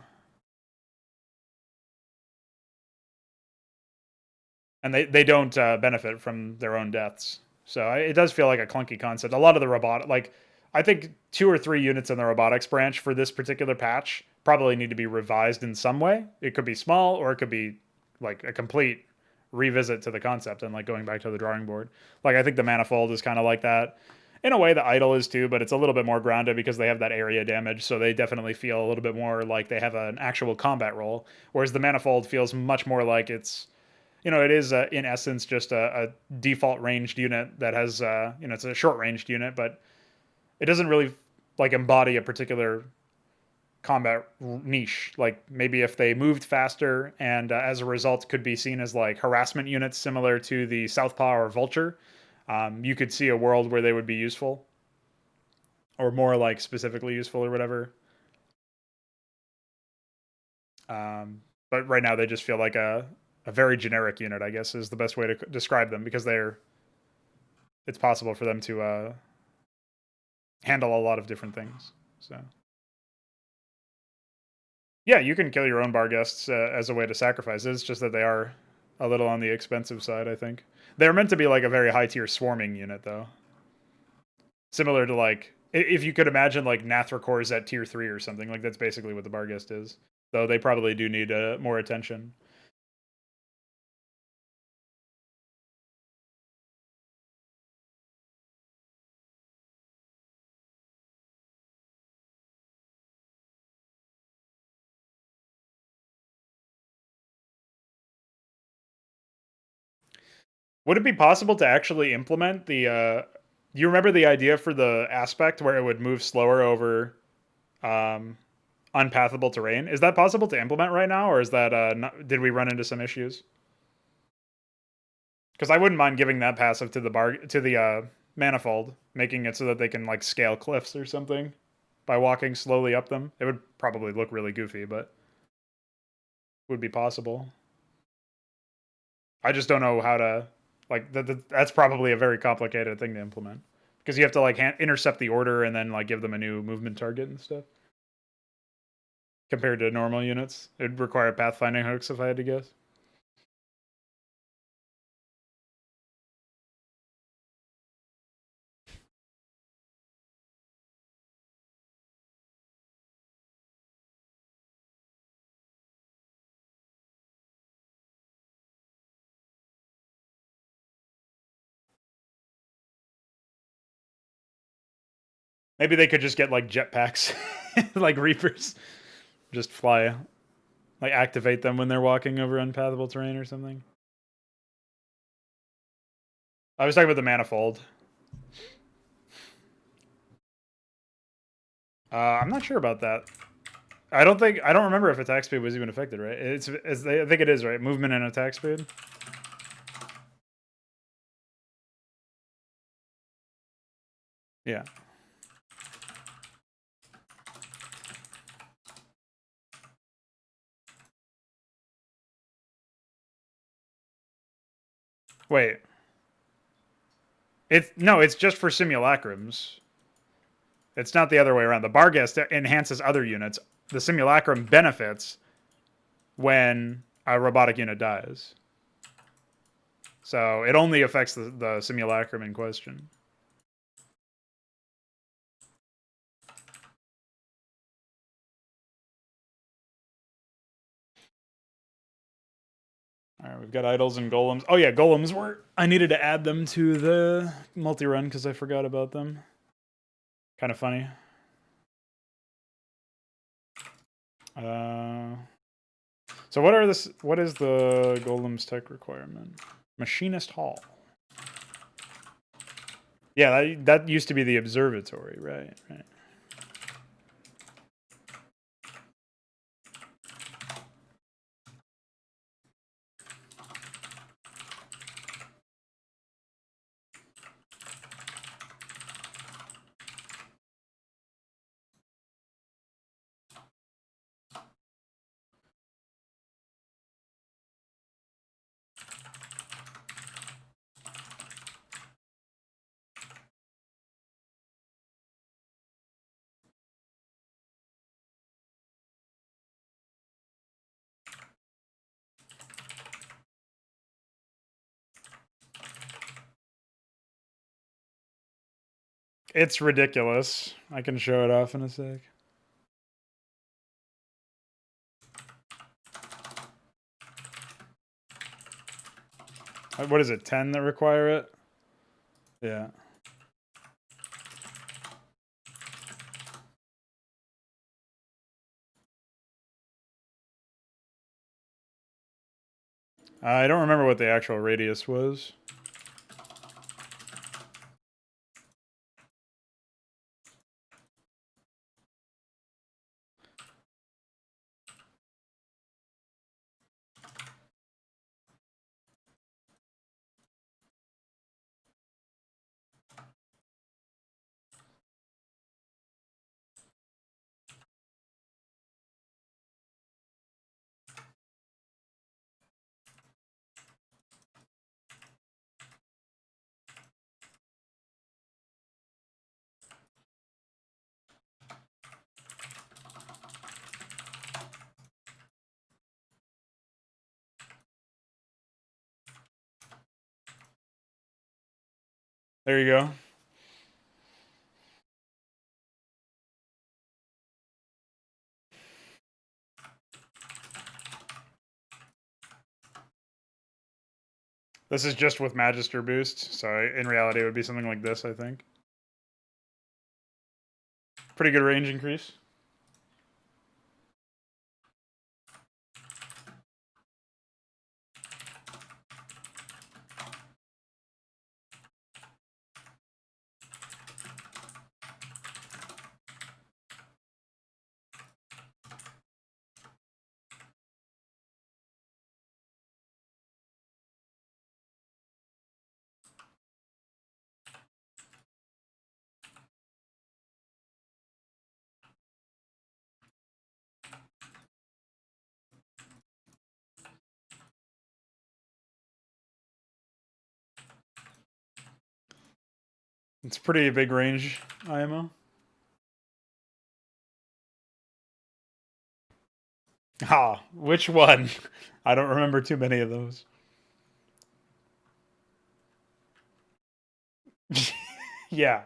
[SPEAKER 1] And they don't benefit from their own deaths. So it does feel like a clunky concept. A lot of the I think 2 or 3 units in the robotics branch for this particular patch probably need to be revised in some way. It could be small, or it could be like a complete revisit to the concept and like going back to the drawing board. Like I think the Manifold is kind of like that. In a way, the Idol is too, but it's a little bit more grounded because they have that area damage, so they definitely feel a little bit more like they have an actual combat role, whereas the Manifold feels much more like it's, it is in essence just a default ranged unit that has, it's a short ranged unit, but it doesn't really like embody a particular combat niche. Like maybe if they moved faster and as a result could be seen as like harassment units similar to the Southpaw or Vulture, you could see a world where they would be useful or more like specifically useful or whatever. But right now they just feel like a very generic unit, I guess, is the best way to describe them because it's possible for them to handle a lot of different things. So yeah, you can kill your own bar guests as a way to sacrifice. It's just that they are a little on the expensive side, I think. They're meant to be like a very high tier swarming unit, though. Similar to like, if you could imagine like Nathracors at tier 3 or something, like that's basically what the bar guest is. Though they probably do need more attention. Would it be possible to actually implement the? You remember the idea for the aspect where it would move slower over unpathable terrain? Is that possible to implement right now, or is that did we run into some issues? Because I wouldn't mind giving that passive to the manifold, making it so that they can like scale cliffs or something by walking slowly up them. It would probably look really goofy, but would be possible. I just don't know how to like that's probably a very complicated thing to implement because you have to like intercept the order and then like give them a new movement target and stuff. Compared to normal units, it'd require pathfinding hooks if I had to guess. Maybe they could just get like jetpacks, like Reapers, just fly, like activate them when they're walking over unpathable terrain or something. I was talking about the manifold. I'm not sure about that. I don't remember if attack speed was even affected, right? I think it is, right? Movement and attack speed. Yeah. Wait. It's just for simulacrums. It's not the other way around. The Barghest enhances other units. The simulacrum benefits when a robotic unit dies. So it only affects the simulacrum in question. All right, we've got idols and golems. Oh yeah, golems were. I needed to add them to the multi-run because I forgot about them. Kind of funny. So what is the golem's tech requirement? Machinist Hall. Yeah, that used to be the observatory, right? It's ridiculous. I can show it off in a sec. What is it, 10 that require it? Yeah. I don't remember what the actual radius was. There you go. This is just with Magister boost, so in reality it would be something like this, I think. Pretty good range increase. It's pretty big range IMO. Ah, which one? I don't remember too many of those. Yeah.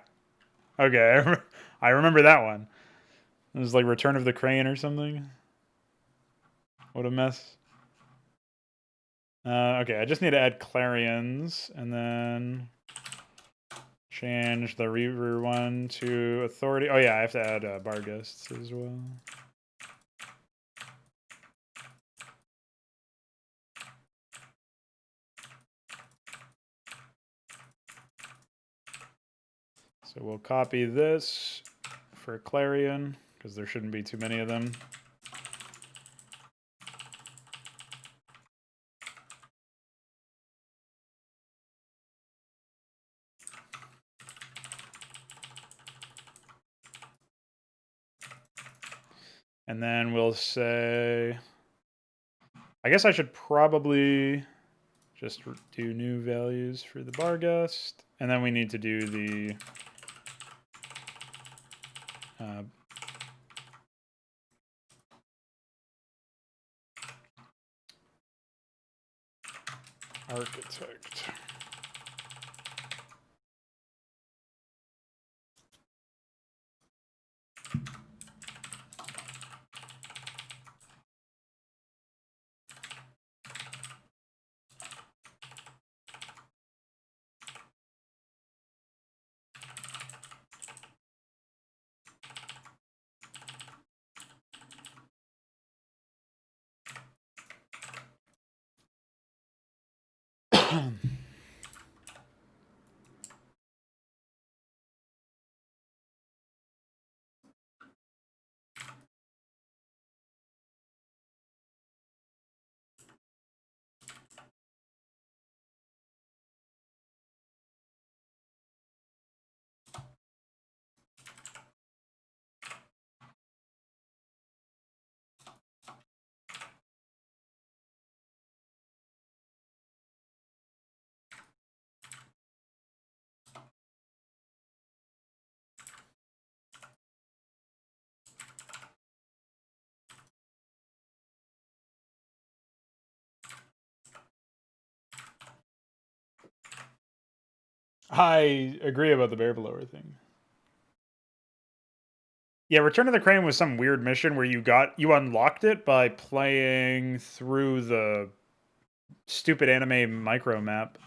[SPEAKER 1] Okay, I remember that one. It was like Return of the Crane or something. What a mess. Okay, I just need to add Clarions and then change the Reaver one to Authority. Oh yeah, I have to add Barghists as well. So we'll copy this for Clarion, because there shouldn't be too many of them. And then we'll say, I guess I should probably just do new values for the Barghest. And then we need to do the Architect. I agree about the bear blower thing. Yeah, Return of the Crane was some weird mission where you unlocked it by playing through the stupid anime micro map.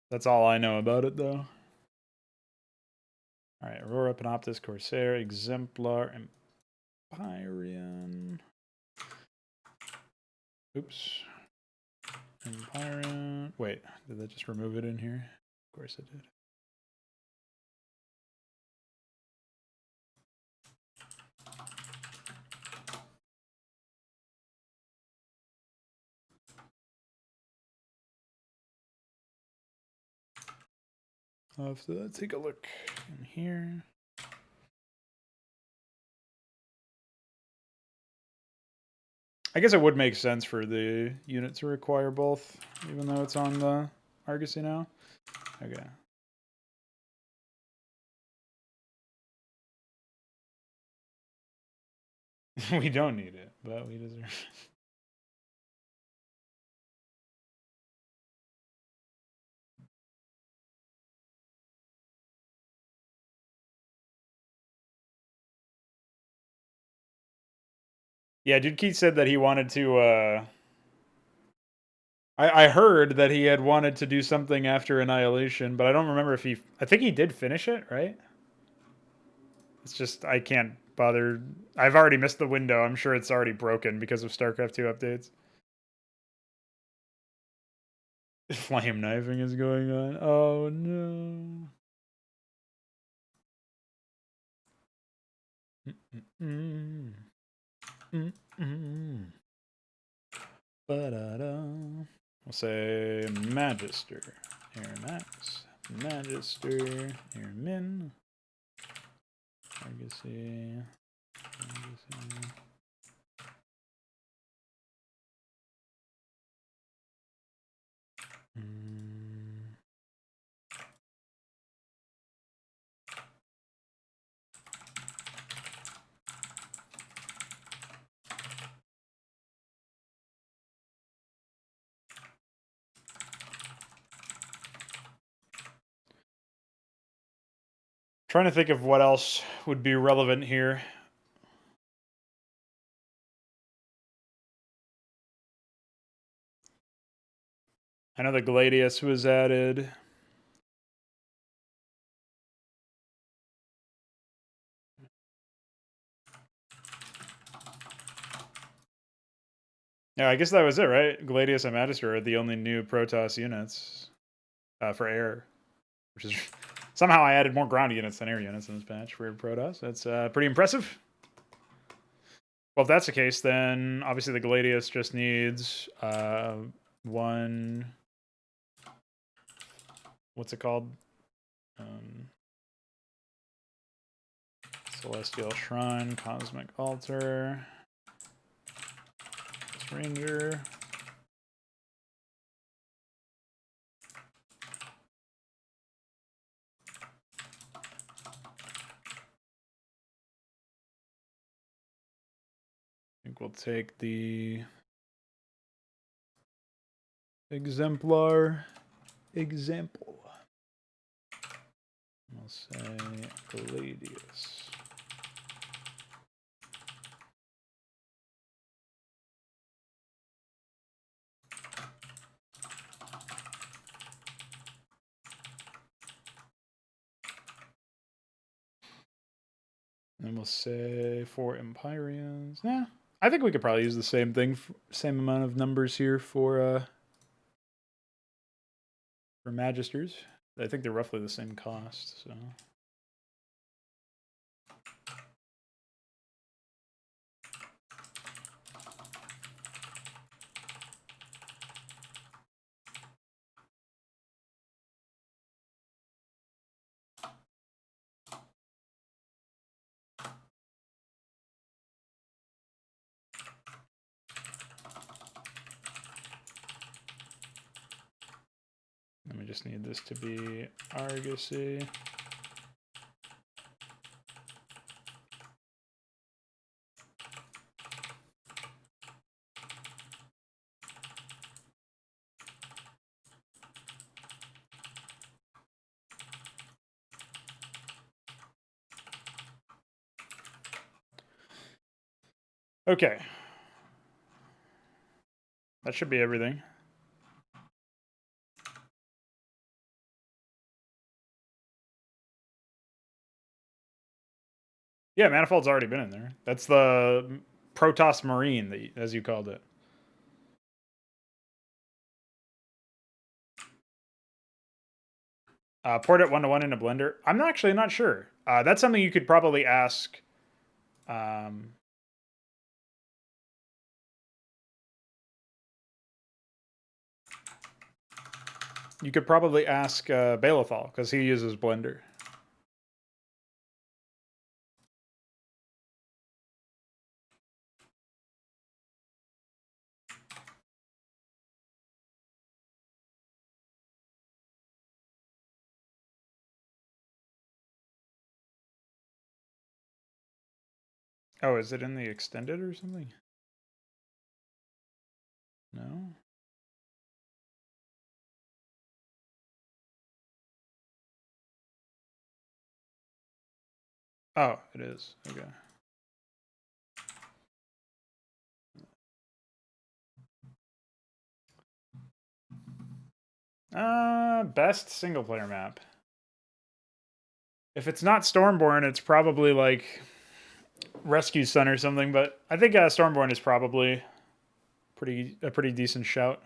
[SPEAKER 1] That's all I know about it, though. All right, Aurora, Panoptis, Corsair, Exemplar, Empyrean. Oops. Empyrean. Wait, did that just remove it in here? Of course it did. I'll have to take a look in here. I guess it would make sense for the unit to require both, even though it's on the Argosy now. Okay. We don't need it, but we deserve it. Yeah, Dude Keith said that he wanted to. I heard that he had wanted to do something after Annihilation, but I don't remember if he. I think he did finish it, right? It's just I can't bother. I've already missed the window. I'm sure it's already broken because of StarCraft 2 updates. Flame knifing is going on. Oh no. Mm-mm. Mm-mm. Ba-da-da. We'll say Magister. Here Max. Magister. Here Min. Legacy. Legacy. Trying to think of what else would be relevant here. I know the Gladius was added. Yeah, I guess that was it, right? Gladius and Magister are the only new Protoss units for air, which is somehow I added more ground units than air units in this patch for Protoss. That's pretty impressive. Well, if that's the case, then obviously the Gladius just needs one. What's it called? Celestial Shrine, Cosmic Altar, Ranger. I think we'll take the Exemplar example. We'll say Gladius. And we'll say for Empyreans. Yeah, I think we could probably use the same thing, same amount of numbers here for Magisters. I think they're roughly the same cost, so. Then we just need this to be Argosy. Okay. That should be everything. Yeah, Manifold's already been in there. That's the Protoss Marine, as you called it. Port it 1-to-1 into Blender. I'm actually not sure. That's something you could probably ask. You could probably ask Balethal, because he uses Blender. Oh, is it in the extended or something? No? Oh, it is. Okay. Best single player map. If it's not Stormborn, it's probably like Rescue Sun or something. But I think Stormborn is probably a pretty decent shout.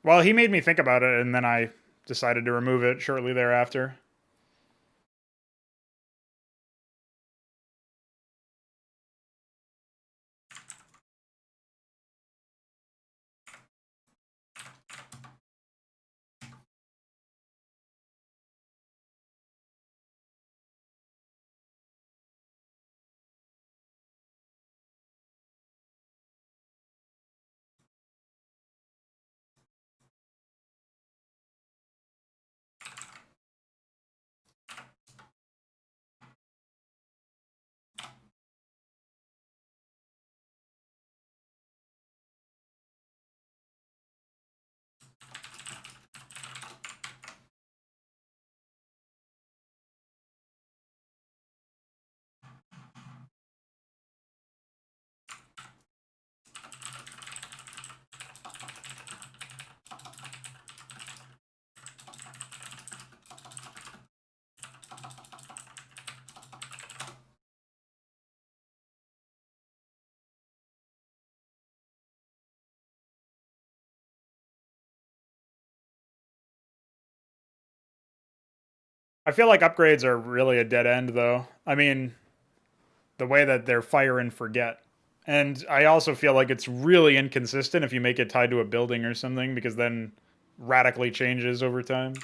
[SPEAKER 1] Well, he made me think about it, and then I decided to remove it shortly thereafter. I feel like upgrades are really a dead end, though. I mean, the way that they're fire and forget. And I also feel like it's really inconsistent if you make it tied to a building or something, because then radically changes over time.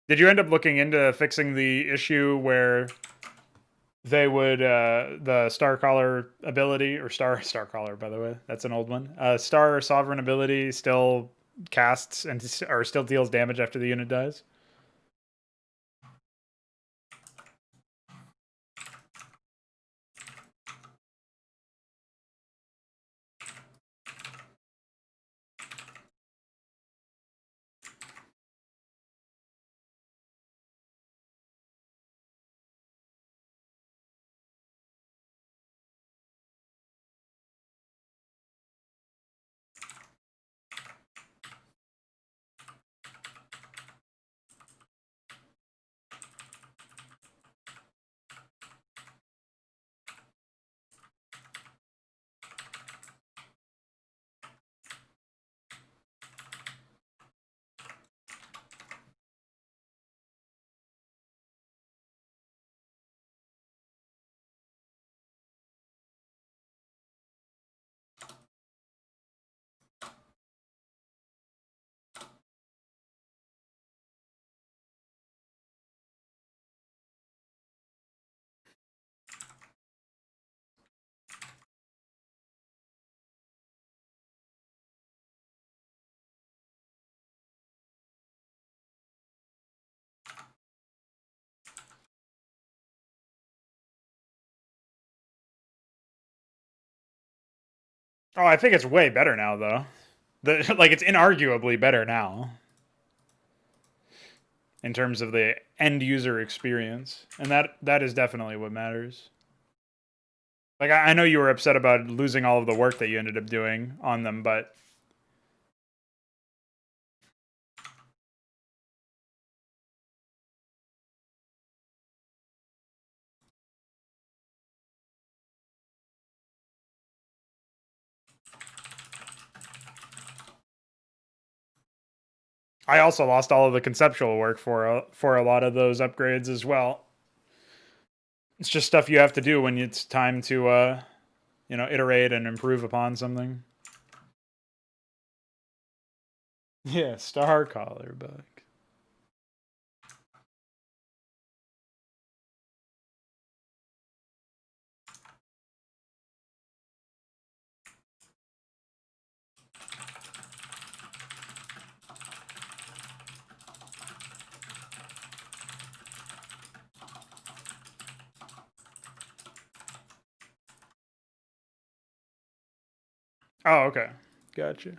[SPEAKER 1] Did you end up looking into fixing the issue where they would the Starcaller ability or Starcaller, by the way, that's an old one. Star Sovereign ability still casts and or still deals damage after the unit dies. Oh, I think it's way better now, though. Like it's inarguably better now in terms of the end user experience, and that is definitely what matters. Like I know you were upset about losing all of the work that you ended up doing on them, but I also lost all of the conceptual work for a lot of those upgrades as well. It's just stuff you have to do when it's time to iterate and improve upon something. Yeah, Star Collar bug. Oh, okay. Gotcha.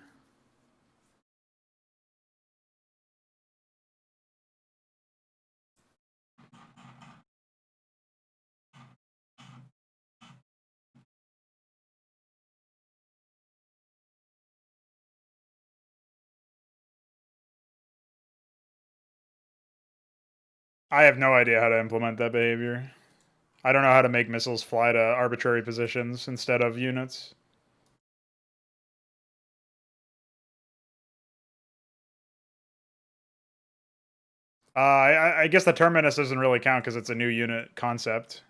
[SPEAKER 1] I have no idea how to implement that behavior. I don't know how to make missiles fly to arbitrary positions instead of units. I guess the terminus doesn't really count because it's a new unit concept.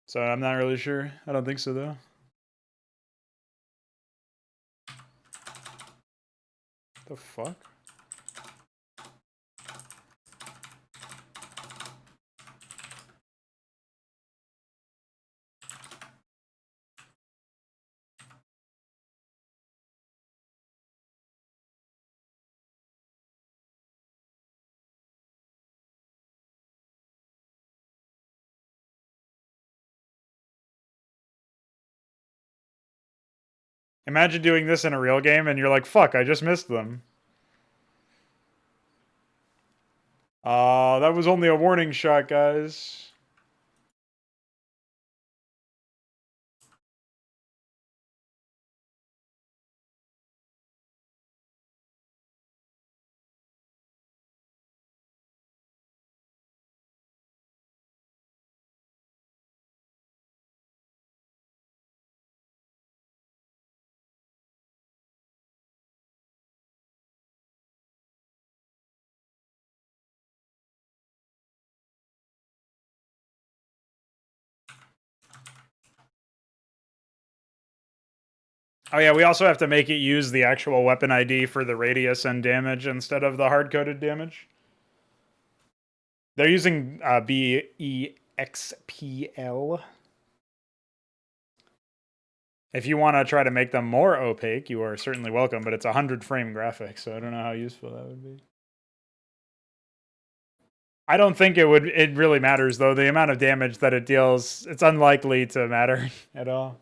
[SPEAKER 1] So I'm not really sure. I don't think so though. The fuck? Imagine doing this in a real game and you're like, fuck, I just missed them. That was only a warning shot, guys. Oh yeah, we also have to make it use the actual weapon ID for the radius and damage instead of the hard-coded damage. They're using BEXPL. If you want to try to make them more opaque, you are certainly welcome, but it's 100 frame graphics, so I don't know how useful that would be. I don't think it really matters though. The amount of damage that it deals, it's unlikely to matter at all.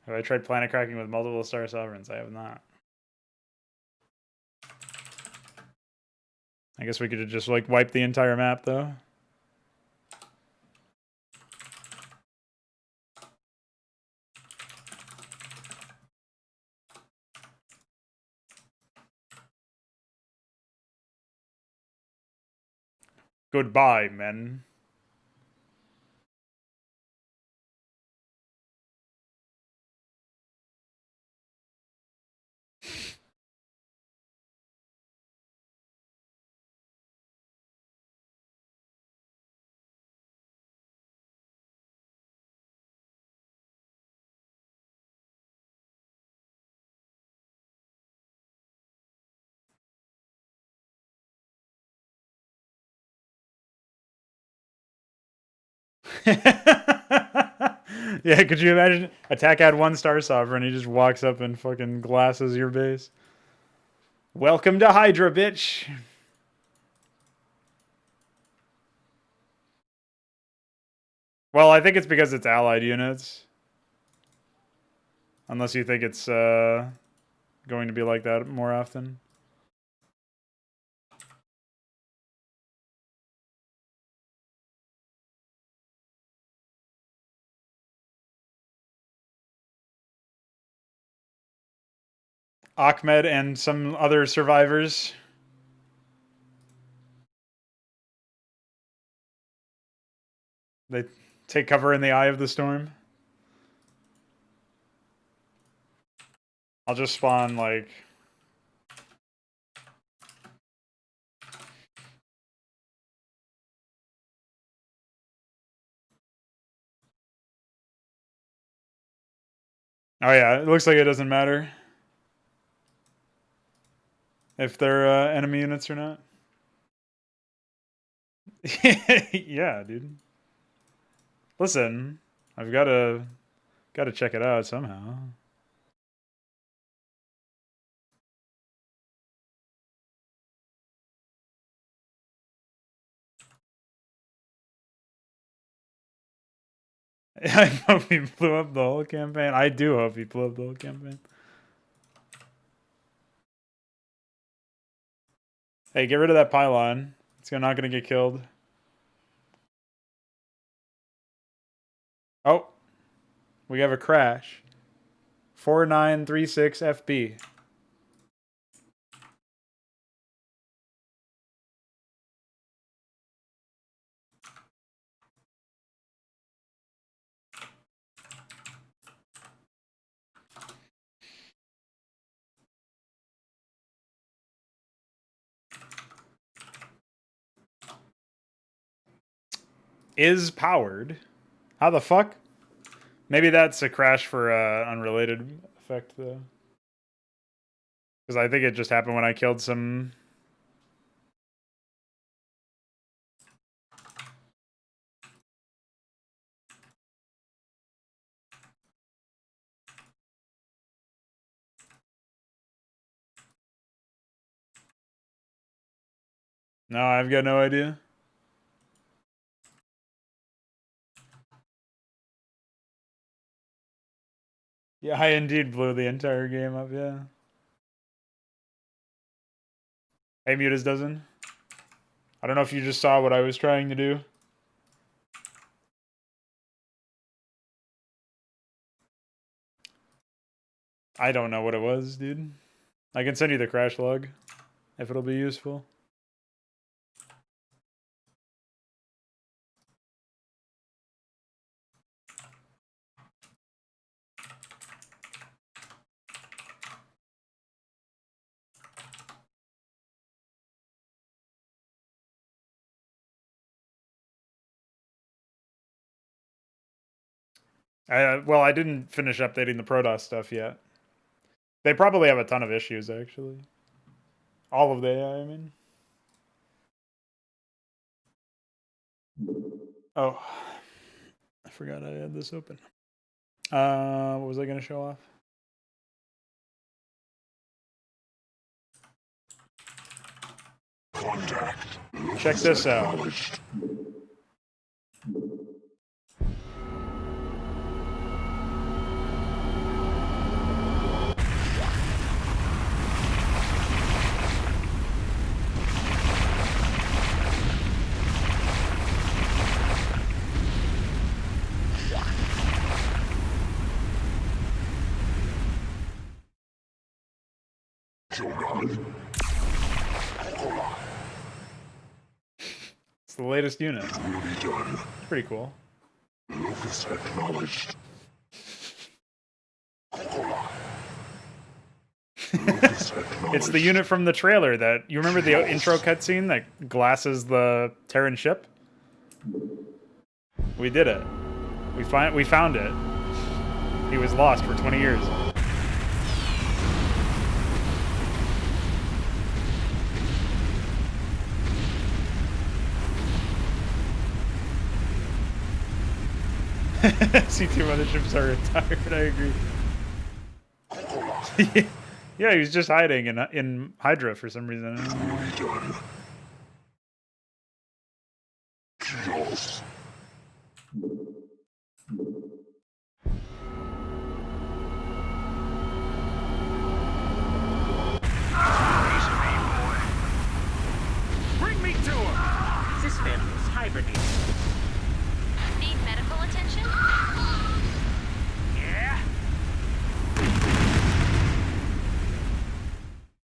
[SPEAKER 1] Have I tried planet cracking with multiple star sovereigns? I have not. I guess we could have just like wiped the entire map though. Goodbye, men. Yeah, could you imagine? Attack had 1 star sovereign, he just walks up and fucking glasses your base. Welcome to HYDRA, bitch. Well, I think it's because it's allied units. Unless you think it's going to be like that more often. Ahmed and some other survivors. They take cover in the eye of the storm. I'll just spawn like... Oh yeah, it looks like it doesn't matter if they're enemy units or not. Yeah, dude. Listen, I've gotta check it out somehow. I hope he blew up the whole campaign. I do hope he blew up the whole campaign. Hey, get rid of that pylon. It's not gonna get killed. Oh, we have a crash. 4936 FB. Is powered. How the fuck? Maybe that's a crash for unrelated effect though. Because I think it just happened when I killed some... No, I've got no idea. Yeah, I indeed blew the entire game up, yeah. Hey, Mutas doesn't. I don't know if you just saw what I was trying to do. I don't know what it was, dude. I can send you the crash log if it'll be useful. Well, I didn't finish updating the Protoss stuff yet. They probably have a ton of issues, actually. All of the AI, I mean. Oh, I forgot I had this open. What was I going to show off?
[SPEAKER 2] Contact.
[SPEAKER 1] Check this out. It's the latest unit. Pretty cool.
[SPEAKER 2] Locus acknowledged.
[SPEAKER 1] It's the unit from the trailer that you remember the intro cutscene that glasses the Terran ship. We did it. We found it. He was lost for 20 years. C2 motherships are retired. I agree. Yeah, he was just hiding in HYDRA for some reason.
[SPEAKER 3] Bring me to him! This man is hibernating.
[SPEAKER 4] Need medical attention?
[SPEAKER 3] Yeah?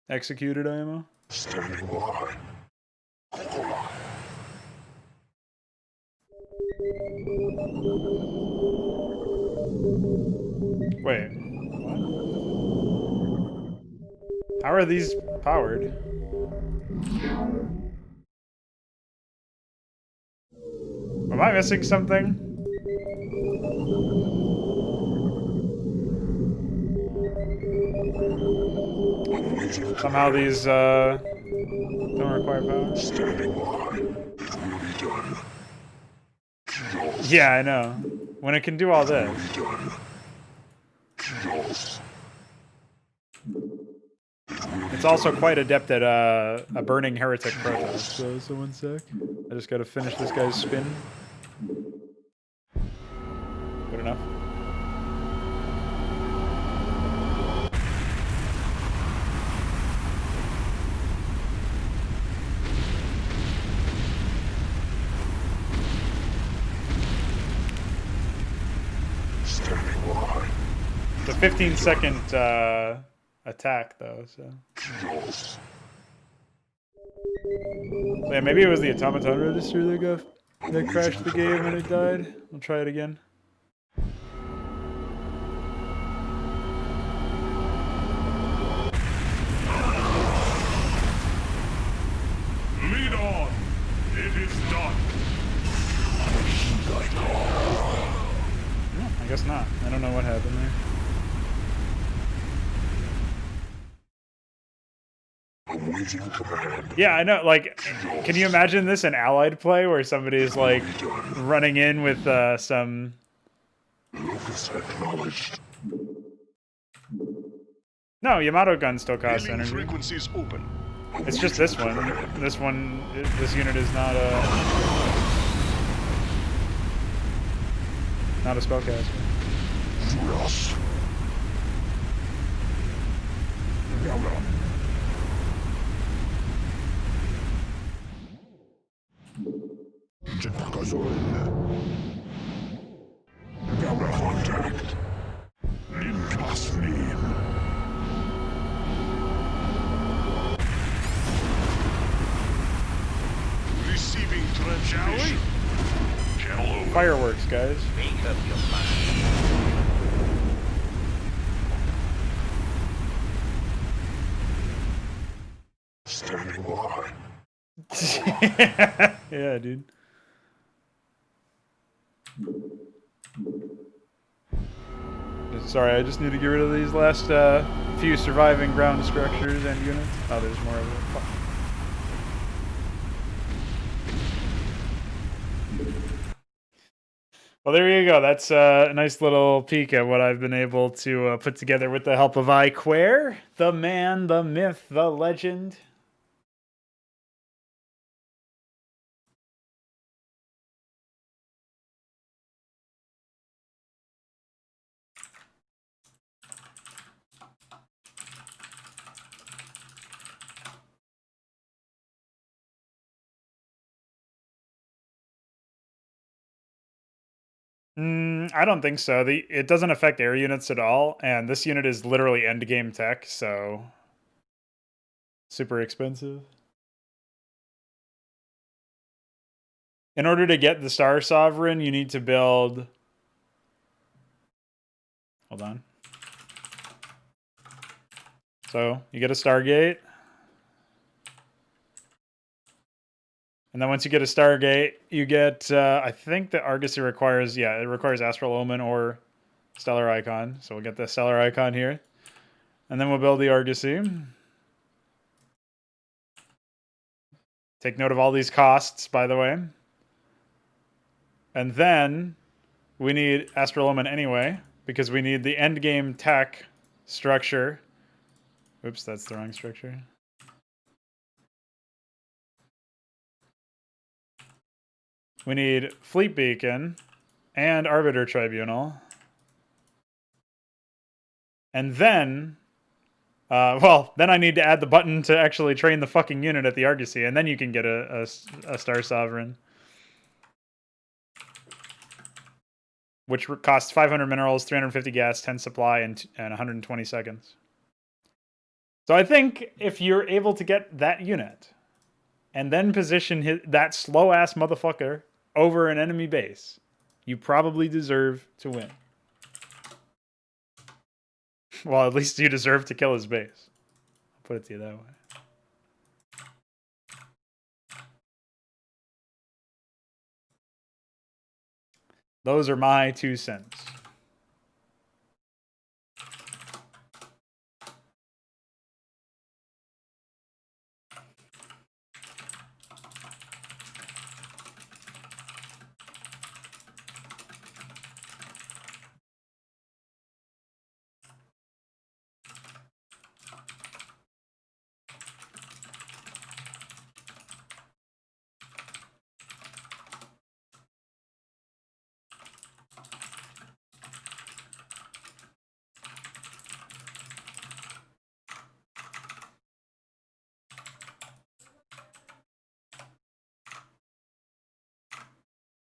[SPEAKER 1] Executed IMO.
[SPEAKER 2] Standing by.
[SPEAKER 1] Wait, what? How are these powered? Am I missing something? Somehow these don't require power.
[SPEAKER 2] Standing by. It will be done.
[SPEAKER 1] Yeah, I know. When it can do all this.
[SPEAKER 2] Done. Chaos.
[SPEAKER 1] It's also quite adept at a burning heretic protest. So 1 sec. I just gotta finish this guy's spin. Good enough.
[SPEAKER 2] Standing by.
[SPEAKER 1] It's a 15-second attack, though, so...
[SPEAKER 2] Chaos.
[SPEAKER 1] Yeah, maybe it was the automaton register that crashed the game when it died. I'll try it again.
[SPEAKER 2] Lead on. It is done.
[SPEAKER 1] No, I guess not. I don't know what happened there.
[SPEAKER 2] Awaiting command.
[SPEAKER 1] Yeah, I know, like, can you imagine this in Allied play where somebody's, like, running in with some...
[SPEAKER 2] Locus acknowledged.
[SPEAKER 1] No, Yamato guns still cost
[SPEAKER 2] Hailing
[SPEAKER 1] energy.
[SPEAKER 2] frequencies open.
[SPEAKER 1] It's just this one. This unit is not a spellcaster.
[SPEAKER 2] Yes. Contact. Impasmim. Receiving transmission. Channel over.
[SPEAKER 1] Fireworks, guys.
[SPEAKER 3] Make up your mind.
[SPEAKER 2] Standing by.
[SPEAKER 1] Yeah, dude. Sorry, I just need to get rid of these last few surviving ground structures and units. Oh, there's more of it. Fuck. Well, there you go. That's a nice little peek at what I've been able to put together with the help of HYDRA, the man, the myth, the legend. I don't think so. It doesn't affect air units at all, and this unit is literally endgame tech, so super expensive. In order to get the Star Sovereign, you need to build... Hold on. So, you get a Stargate. And then once you get a Stargate, you get... I think the Argosy requires... Yeah, it requires Astral Omen or Stellar Icon. So we'll get the Stellar Icon here. And then we'll build the Argosy. Take note of all these costs, by the way. And then we need Astral Omen anyway, because we need the endgame tech structure. Oops, that's the wrong structure. We need Fleet Beacon and Arbiter Tribunal. And then, then I need to add the button to actually train the fucking unit at the Argosy, and then you can get a Star Sovereign. Which costs 500 minerals, 350 gas, 10 supply, and 120 seconds. So I think if you're able to get that unit, and then position that slow-ass motherfucker over an enemy base, you probably deserve to win. Well, at least you deserve to kill his base. I'll put it to you that way. Those are my 2 cents.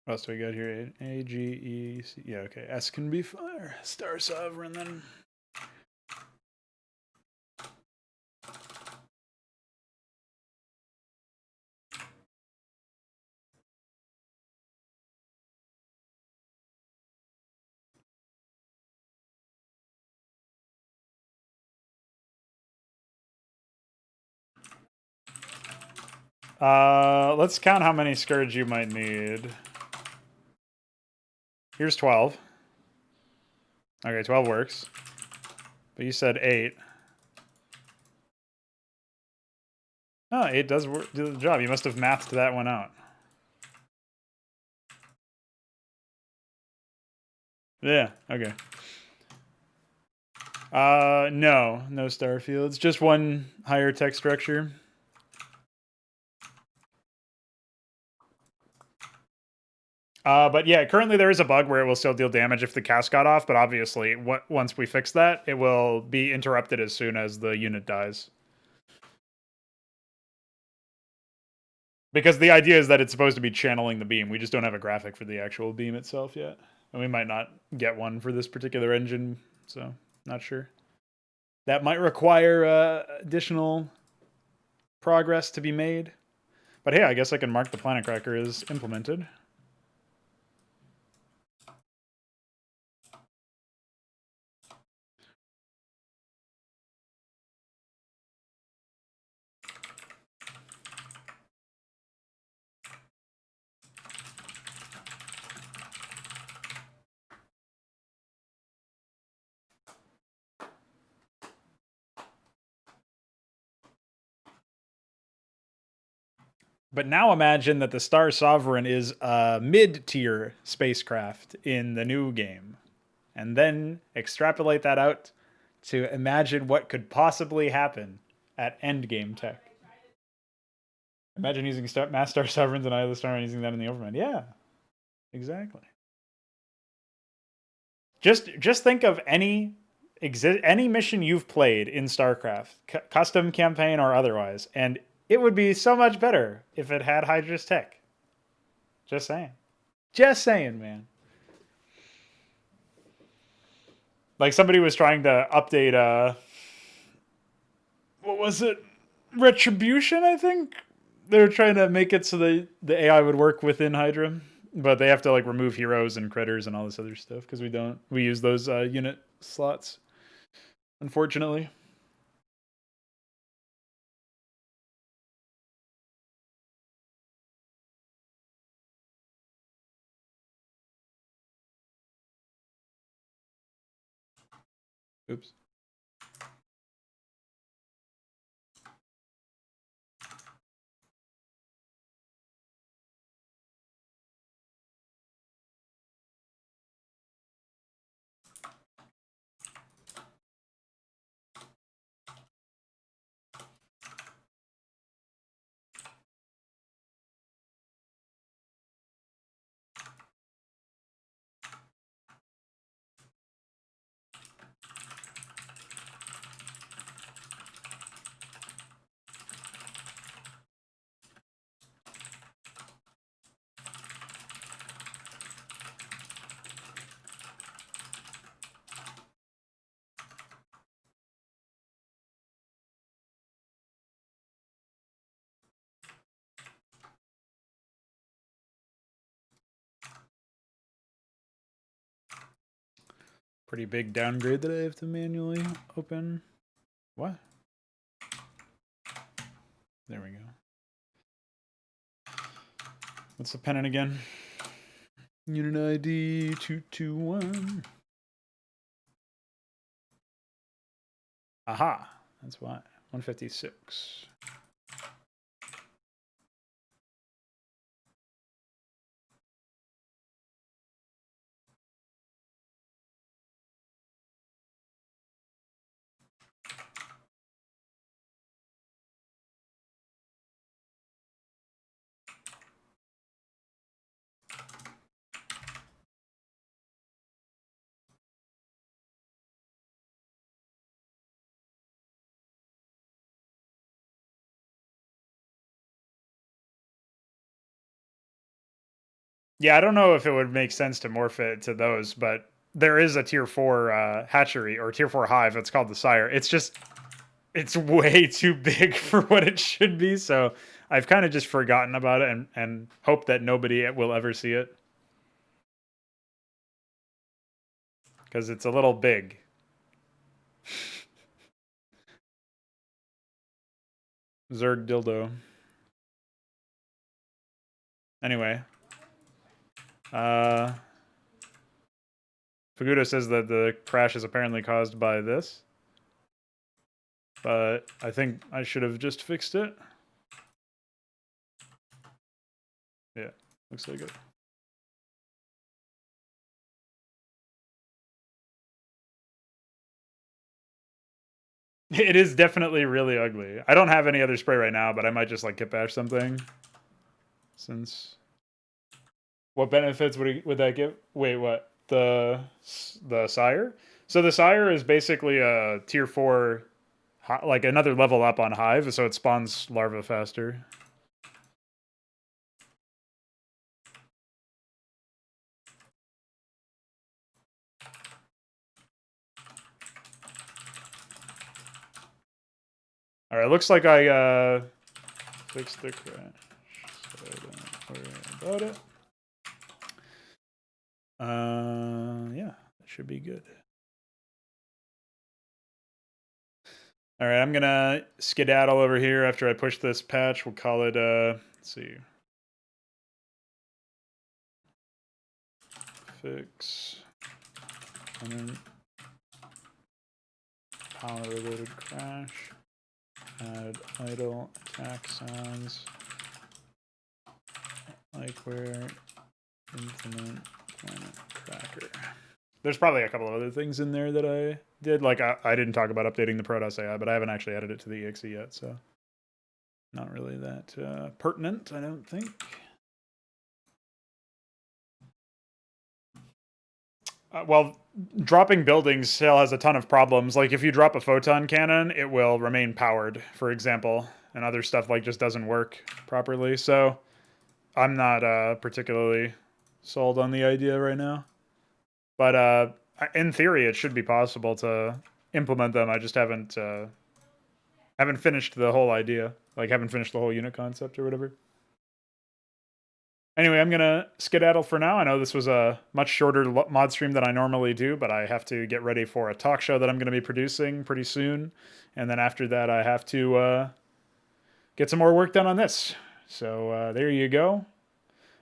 [SPEAKER 1] What else do we got here? A, G, E, C. Yeah, okay. S can be fire. Star Sovereign, then. Let's count how many Scourge you might need. Here's 12. Okay, 12 works. But you said 8. Oh, 8 does do the job. You must have mathed that one out. Yeah, okay. No Starfields. Just one higher tech structure. But yeah, currently there is a bug where it will still deal damage if the cast got off, but obviously once we fix that, it will be interrupted as soon as the unit dies. Because the idea is that it's supposed to be channeling the beam. We just don't have a graphic for the actual beam itself yet. And we might not get one for this particular engine, so not sure. That might require additional progress to be made. But hey, I guess I can mark the Planet Cracker as implemented. But now imagine that the Star Sovereign is a mid-tier spacecraft in the new game. And then extrapolate that out to imagine what could possibly happen at endgame tech. Imagine using mass Star Sovereigns and Eye of the Star and using that in the Overmind. Yeah, exactly. Just think of any mission you've played in StarCraft, custom campaign or otherwise, and it would be so much better if it had HYDRA's tech. Just saying. Just saying, man. Like somebody was trying to update what was it? Retribution, I think? They were trying to make it so the AI would work within HYDRA, but they have to like remove heroes and critters and all this other stuff because we use those unit slots, unfortunately. Oops. Pretty big downgrade that I have to manually open. What? There we go. What's the pennant again? Unit ID 221. Aha, that's why. 156. Yeah, I don't know if it would make sense to morph it to those, but there is a tier 4 hatchery or tier 4 hive. It's called the Sire. It's way too big for what it should be, so I've kind of just forgotten about it and hope that nobody will ever see it. Because it's a little big. Zerg dildo. Anyway. Fagudo says that the crash is apparently caused by this. But I think I should have just fixed it. Yeah, looks like it. It is definitely really ugly. I don't have any other spray right now, but I might just like kit bash something. Since what benefits would that give? Wait, what? The Sire? So the Sire is basically a tier 4, like another level up on Hive, so it spawns larvae faster. All right, looks like I fixed the crash, so don't worry about it. Yeah, that should be good. All right, I'm gonna skedaddle over here after I push this patch. We'll call it, let's see. Fix. And then power-related crash. Add idle attack sounds. Like where Infinite Planet Tracker. There's probably a couple of other things in there that I did. Like I didn't talk about updating the Protoss AI, but I haven't actually added it to the EXE yet, so not really that pertinent, I don't think. Well, dropping buildings still has a ton of problems. Like if you drop a photon cannon, it will remain powered, for example, and other stuff like just doesn't work properly. So I'm not particularly sold on the idea right now. But in theory, it should be possible to implement them. I just haven't finished the whole idea. Like haven't finished the whole unit concept or whatever. Anyway, I'm going to skedaddle for now. I know this was a much shorter mod stream than I normally do, but I have to get ready for a talk show that I'm going to be producing pretty soon. And then after that, I have to get some more work done on this. So there you go.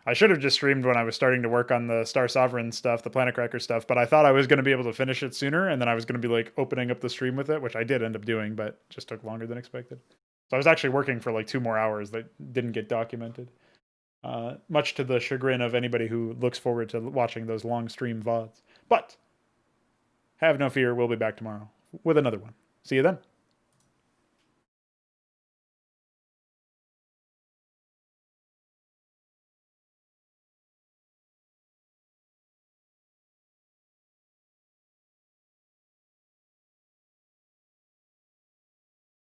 [SPEAKER 1] I should have just streamed when I was starting to work on the Star Sovereign stuff, the Planet Cracker stuff, but I thought I was going to be able to finish it sooner, and then I was going to be like opening up the stream with it, which I did end up doing, but just took longer than expected. So I was actually working for like 2 more hours that didn't get documented. Much to the chagrin of anybody who looks forward to watching those long stream VODs. But have no fear, we'll be back tomorrow with another one. See you then.